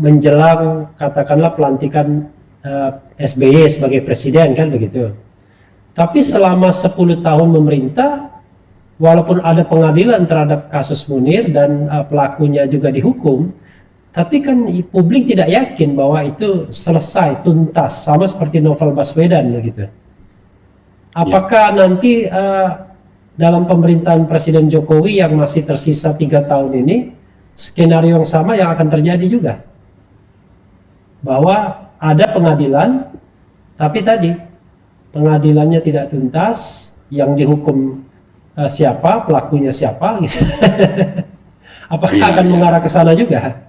S2: menjelang katakanlah pelantikan SBY sebagai presiden kan begitu. Tapi selama 10 tahun memerintah, walaupun ada pengadilan terhadap kasus Munir dan pelakunya juga dihukum, tapi kan publik tidak yakin bahwa itu selesai, tuntas, sama seperti novel Baswedan begitu. Apakah nanti dalam pemerintahan Presiden Jokowi yang masih tersisa 3 tahun ini, skenario yang sama yang akan terjadi juga? Bahwa ada pengadilan, tapi tadi pengadilannya tidak tuntas, yang dihukum siapa, pelakunya siapa gitu. Apakah akan mengarah ke sana juga?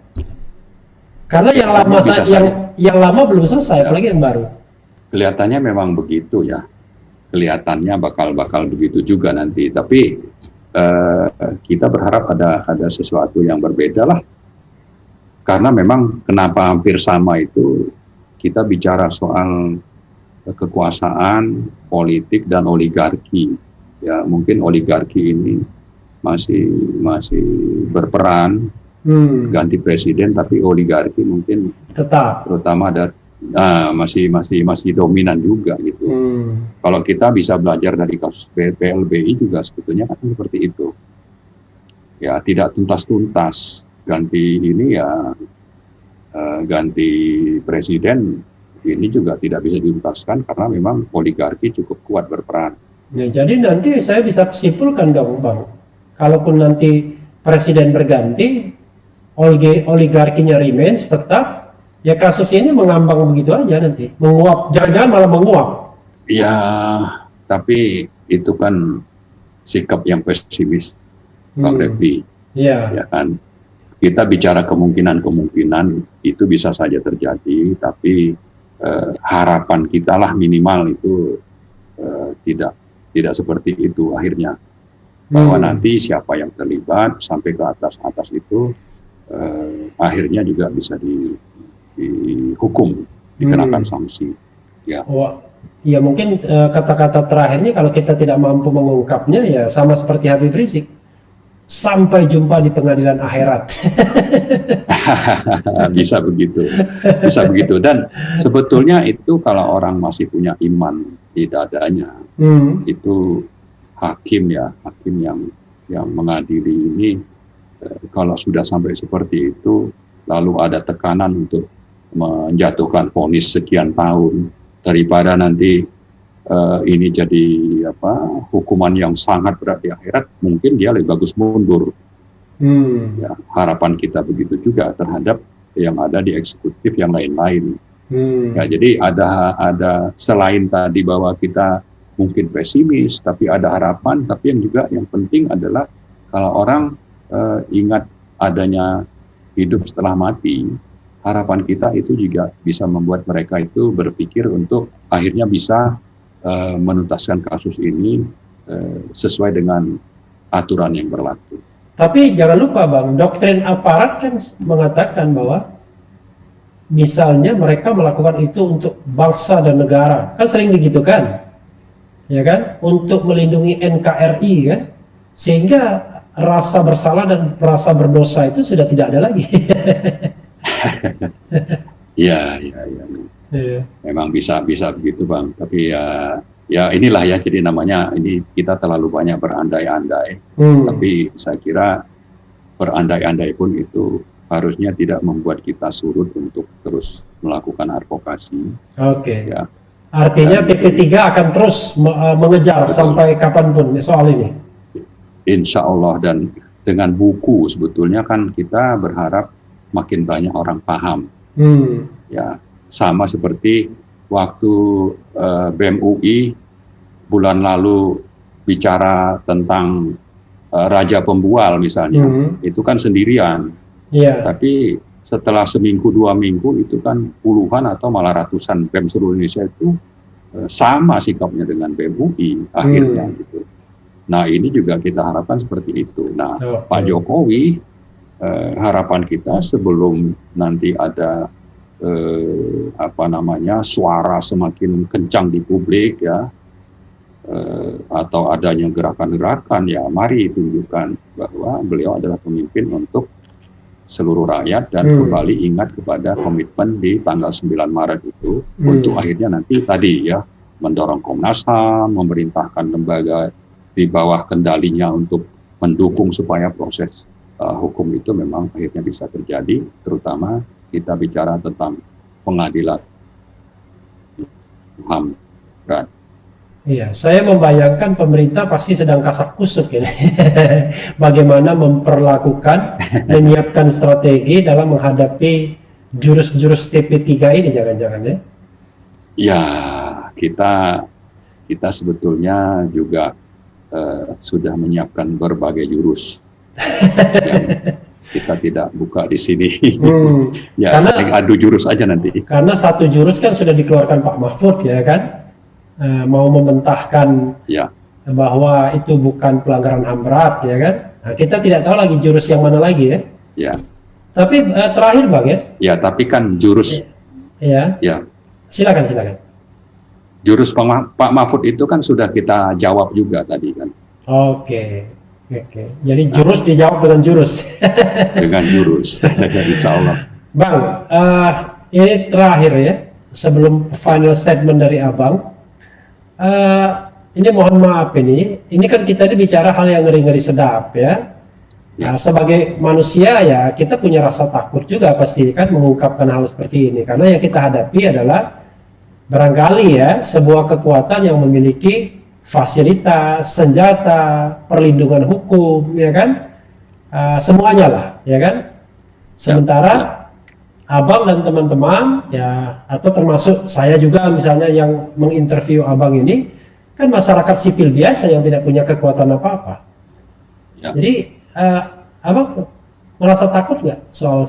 S2: Karena yang lama belum selesai, apalagi yang baru.
S1: Kelihatannya memang begitu ya. Kelihatannya bakal begitu juga nanti. Tapi kita berharap ada sesuatu yang berbeda lah. Karena memang kenapa hampir sama itu, kita bicara soal kekuasaan, politik dan oligarki. Ya mungkin oligarki ini masih berperan ganti presiden, tapi oligarki mungkin
S2: tetap,
S1: terutama ada masih dominan juga gitu. Kalau kita bisa belajar dari kasus PLBI juga sebetulnya kan seperti itu. Ya tidak tuntas ganti ini ya ganti presiden ini juga tidak bisa dituntaskan karena memang oligarki cukup kuat berperan.
S2: Ya, jadi nanti saya bisa simpulkan dong Bang, kalaupun nanti presiden berganti, oligarkinya remains tetap, ya kasus ini mengambang begitu aja nanti, menguap, jangan-jangan malah menguap.
S1: Ya, tapi itu kan sikap yang pesimis, Bang Refdy.
S2: Ya
S1: kan, kita bicara kemungkinan itu bisa saja terjadi, tapi harapan kita lah minimal itu tidak seperti itu akhirnya, bahwa nanti siapa yang terlibat sampai ke atas itu akhirnya juga bisa dihukum, dikenakan sanksi. Ya.
S2: Ya mungkin kata-kata terakhirnya kalau kita tidak mampu mengungkapnya ya sama seperti Habib Rizik, sampai jumpa di pengadilan akhirat.
S1: Bisa begitu. Dan sebetulnya itu kalau orang masih punya iman di dadanya, itu hakim yang mengadili ini, kalau sudah sampai seperti itu, lalu ada tekanan untuk menjatuhkan vonis sekian tahun, daripada nanti ini jadi hukuman yang sangat berat di akhirat, mungkin dia lebih bagus mundur. Ya, harapan kita begitu juga terhadap yang ada di eksekutif yang lain-lain. Ya, jadi ada selain tadi bahwa kita mungkin pesimis, tapi ada harapan. Tapi yang penting adalah kalau orang ingat adanya hidup setelah mati, harapan kita itu juga bisa membuat mereka itu berpikir untuk akhirnya bisa menuntaskan kasus ini sesuai dengan aturan yang berlaku.
S2: Tapi jangan lupa Bang, doktrin aparat kan mengatakan bahwa misalnya mereka melakukan itu untuk bangsa dan negara, kan sering begitu kan, ya kan, untuk melindungi NKRI kan, sehingga rasa bersalah dan rasa berdosa itu sudah tidak ada lagi.
S1: Ya. Memang bisa begitu Bang, tapi ya inilah ya, jadi namanya ini kita terlalu banyak berandai-andai, tapi saya kira berandai-andai pun itu harusnya tidak membuat kita surut untuk terus melakukan advokasi.
S2: Oke.
S1: Ya.
S2: Artinya TP3 akan terus mengejar sampai kapanpun soal ini.
S1: Insya Allah, dan dengan buku sebetulnya kan kita berharap makin banyak orang paham. Ya, sama seperti waktu BEM UI bulan lalu bicara tentang Raja Pembual misalnya, itu kan sendirian. Tapi setelah seminggu 2 minggu itu kan puluhan atau malah ratusan BEM seluruh Indonesia itu sama sikapnya dengan BEM UI akhirnya gitu. Nah ini juga kita harapkan seperti itu. Nah Pak Jokowi, harapan kita sebelum nanti ada suara semakin kencang di publik ya, atau adanya gerakan-gerakan, ya mari tunjukkan bahwa beliau adalah pemimpin untuk seluruh rakyat dan kembali ingat kepada komitmen di tanggal 9 Maret itu untuk akhirnya nanti tadi ya mendorong Komnas HAM, memerintahkan lembaga di bawah kendalinya untuk mendukung supaya proses hukum itu memang akhirnya bisa terjadi, terutama kita bicara tentang pengadilan HAM berat.
S2: Iya, saya membayangkan pemerintah pasti sedang kasak kusuk ini. Bagaimana memperlakukan, menyiapkan strategi dalam menghadapi jurus-jurus TP3 ini, jangan-jangan ya?
S1: Ya, kita sebetulnya juga sudah menyiapkan berbagai jurus yang kita tidak buka di sini. Ya, saling adu jurus aja nanti. Karena
S2: satu jurus kan sudah dikeluarkan Pak Mahfud ya kan? Mau mementahkan bahwa itu bukan pelanggaran HAM berat ya kan? Nah, kita tidak tahu lagi jurus yang mana lagi ya.
S1: Ya.
S2: Tapi terakhir Bang ya.
S1: Ya, tapi kan jurus.
S2: Ya. Silakan.
S1: Jurus Pak Mahfud itu kan sudah kita jawab juga tadi kan.
S2: Oke. Jadi jurus dijawab dengan jurus.
S1: Dengan jurus. Insya Allah.
S2: Bang, ini terakhir ya. Sebelum final statement dari Abang. Ini mohon maaf ini kan kita ini bicara hal yang ngeri-ngeri sedap ya. Nah, sebagai manusia ya kita punya rasa takut juga pasti kan mengungkapkan hal seperti ini, karena yang kita hadapi adalah barangkali ya sebuah kekuatan yang memiliki fasilitas, senjata, perlindungan hukum ya kan, semuanya lah ya kan. Sementara Abang dan teman-teman ya, atau termasuk saya juga misalnya yang menginterview Abang ini kan masyarakat sipil biasa yang tidak punya kekuatan apa-apa. Jadi Abang merasa takut nggak soal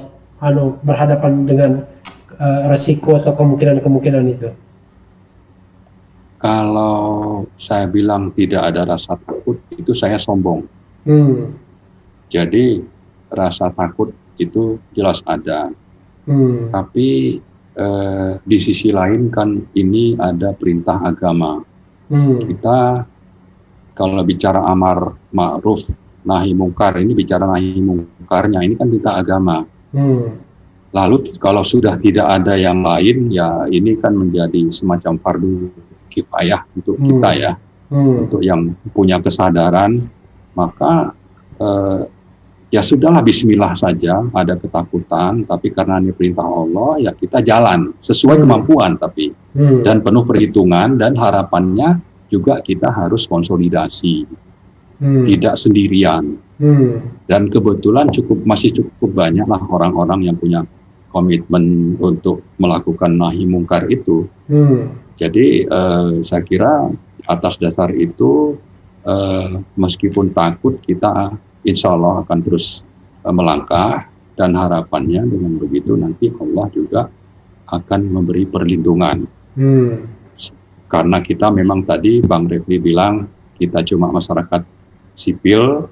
S2: berhadapan dengan resiko atau kemungkinan itu?
S1: Kalau saya bilang tidak ada rasa takut, itu saya sombong. Jadi rasa takut itu jelas ada. Tapi di sisi lain kan ini ada perintah agama. Kita kalau bicara amar ma'ruf nahi mungkar, ini bicara nahi mungkarnya, ini kan perintah agama. Lalu kalau sudah tidak ada yang lain, ya ini kan menjadi semacam fardu kifayah untuk kita ya, untuk yang punya kesadaran, maka ya sudahlah, bismillah saja. Ada ketakutan, tapi karena ini perintah Allah, ya kita jalan sesuai kemampuan, tapi dan penuh perhitungan, dan harapannya juga kita harus konsolidasi, tidak sendirian. Dan kebetulan masih cukup banyak lah orang-orang yang punya komitmen untuk melakukan nahi mungkar itu. Jadi saya kira atas dasar itu meskipun takut, kita insya Allah akan terus melangkah, dan harapannya dengan begitu nanti Allah juga akan memberi perlindungan. Karena kita memang tadi Bang Refli bilang kita cuma masyarakat sipil,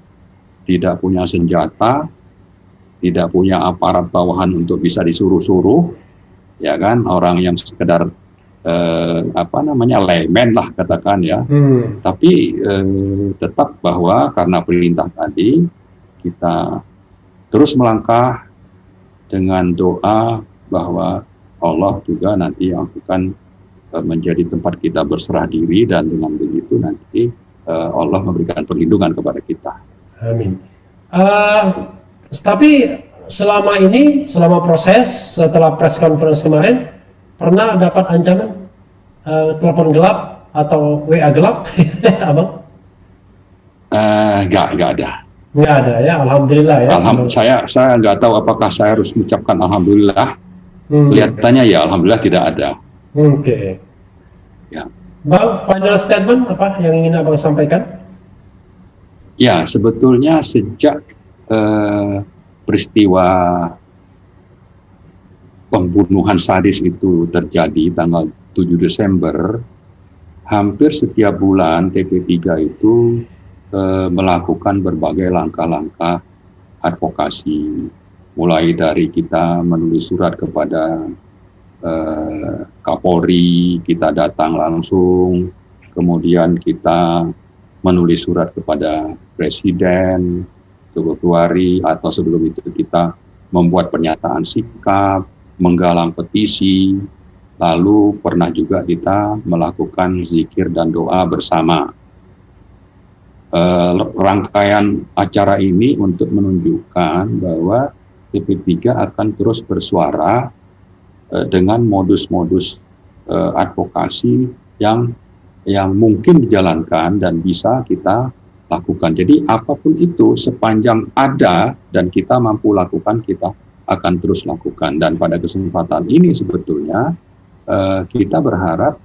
S1: tidak punya senjata, tidak punya aparat bawahan untuk bisa disuruh-suruh, ya kan, orang yang sekedar layman lah katakan ya. Tapi tetap bahwa karena perintah tadi kita terus melangkah dengan doa bahwa Allah juga nanti yang akan menjadi tempat kita berserah diri, dan dengan begitu nanti Allah memberikan perlindungan kepada kita.
S2: Amin. Tapi selama proses setelah press conference kemarin, pernah dapat ancaman telepon gelap atau WA gelap, Abang?
S1: Nggak ada.
S2: Nggak ada ya, alhamdulillah ya.
S1: Saya nggak tahu apakah saya harus mengucapkan alhamdulillah. Kelihatannya ya alhamdulillah tidak ada.
S2: Oke.
S1: Ya.
S2: Bang, final statement apa yang ingin Abang sampaikan?
S1: Ya, sebetulnya sejak peristiwa pembunuhan sadis itu terjadi tanggal 7 Desember, hampir setiap bulan TP3 itu melakukan berbagai langkah-langkah advokasi, mulai dari kita menulis surat kepada Kapolri, kita datang langsung, kemudian kita menulis surat kepada Presiden, Februari, atau sebelum itu kita membuat pernyataan sikap, menggalang petisi, lalu pernah juga kita melakukan zikir dan doa bersama. Rangkaian acara ini untuk menunjukkan bahwa TP3 akan terus bersuara dengan modus-modus advokasi yang mungkin dijalankan dan bisa kita lakukan. Jadi apapun itu sepanjang ada dan kita mampu lakukan, kita akan terus lakukan. Dan pada kesempatan ini sebetulnya kita berharap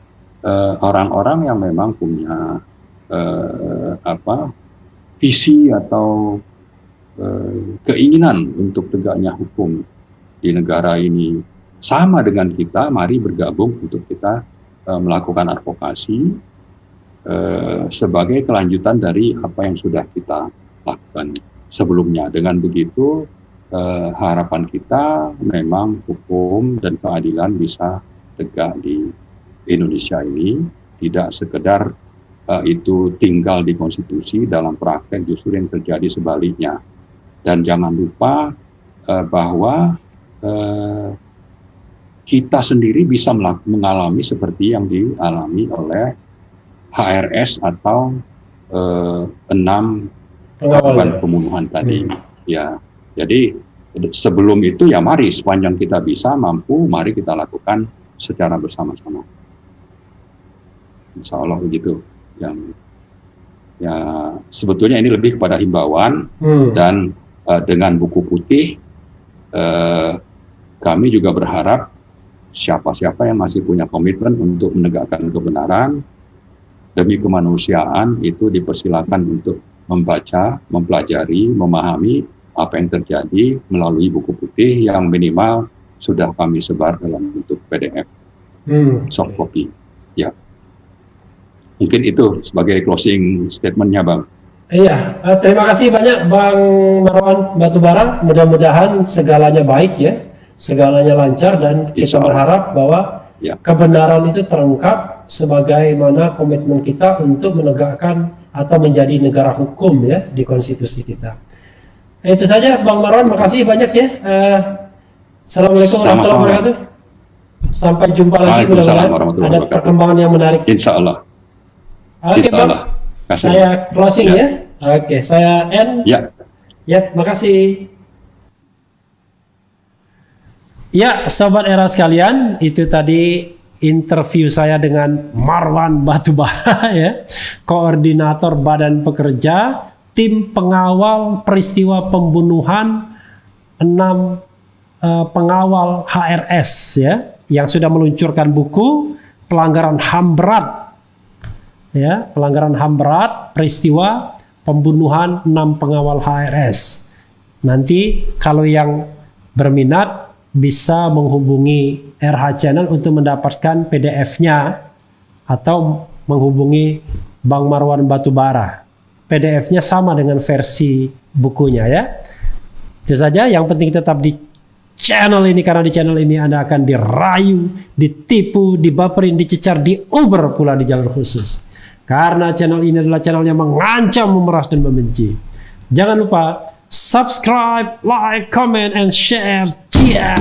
S1: orang-orang yang memang punya visi atau keinginan untuk tegaknya hukum di negara ini sama dengan kita, mari bergabung untuk kita melakukan advokasi sebagai kelanjutan dari apa yang sudah kita lakukan sebelumnya. Dengan begitu harapan kita memang hukum dan keadilan bisa tegak di Indonesia ini, tidak sekedar itu tinggal di konstitusi, dalam praktek justru yang terjadi sebaliknya. Dan jangan lupa bahwa kita sendiri bisa mengalami seperti yang dialami oleh HRS atau 6 korban pembunuhan tadi. Ya, jadi sebelum itu ya mari sepanjang kita bisa mampu, mari kita lakukan secara bersama-sama. Insya Allah begitu. Ya sebetulnya ini lebih kepada himbauan dan dengan buku putih kami juga berharap siapa-siapa yang masih punya komitmen untuk menegakkan kebenaran demi kemanusiaan itu dipersilakan untuk membaca, mempelajari, memahami apa yang terjadi melalui buku putih yang minimal sudah kami sebar dalam bentuk PDF soft copy. Ya. Mungkin itu sebagai closing statement-nya, Bang.
S2: Iya, terima kasih banyak Bang Marwan Batubara. Mudah-mudahan segalanya baik ya, segalanya lancar, dan kita berharap bahwa kebenaran itu terungkap sebagaimana komitmen kita untuk menegakkan atau menjadi negara hukum ya di konstitusi kita. Itu saja Bang Marwan, makasih banyak ya. Assalamualaikum warahmatullahi wabarakatuh. Sampai jumpa lagi, mudah-mudahan ada perkembangan yang menarik.
S1: Insya Allah.
S2: Oke Bang, saya closing ya. Oke, saya end. Ya, makasih. Ya, Sobat Era sekalian, itu tadi interview saya dengan Marwan Batubara ya, Koordinator Badan Pekerja Tim Pengawal Peristiwa Pembunuhan 6 pengawal HRS ya, yang sudah meluncurkan buku Pelanggaran HAM Berat. Ya, pelanggaran HAM berat, peristiwa pembunuhan 6 pengawal HRS. Nanti kalau yang berminat bisa menghubungi RH Channel untuk mendapatkan PDF-nya atau menghubungi Bang Marwan Batubara. PDF-nya sama dengan versi bukunya ya. Itu saja, yang penting tetap di channel ini, karena di channel ini Anda akan dirayu, ditipu, dibaperin, dicecar, diuber pula di jalur khusus. Karena channel ini adalah channel yang mengancam, memeras, dan membenci. Jangan lupa subscribe, like, comment, and share. Yeah.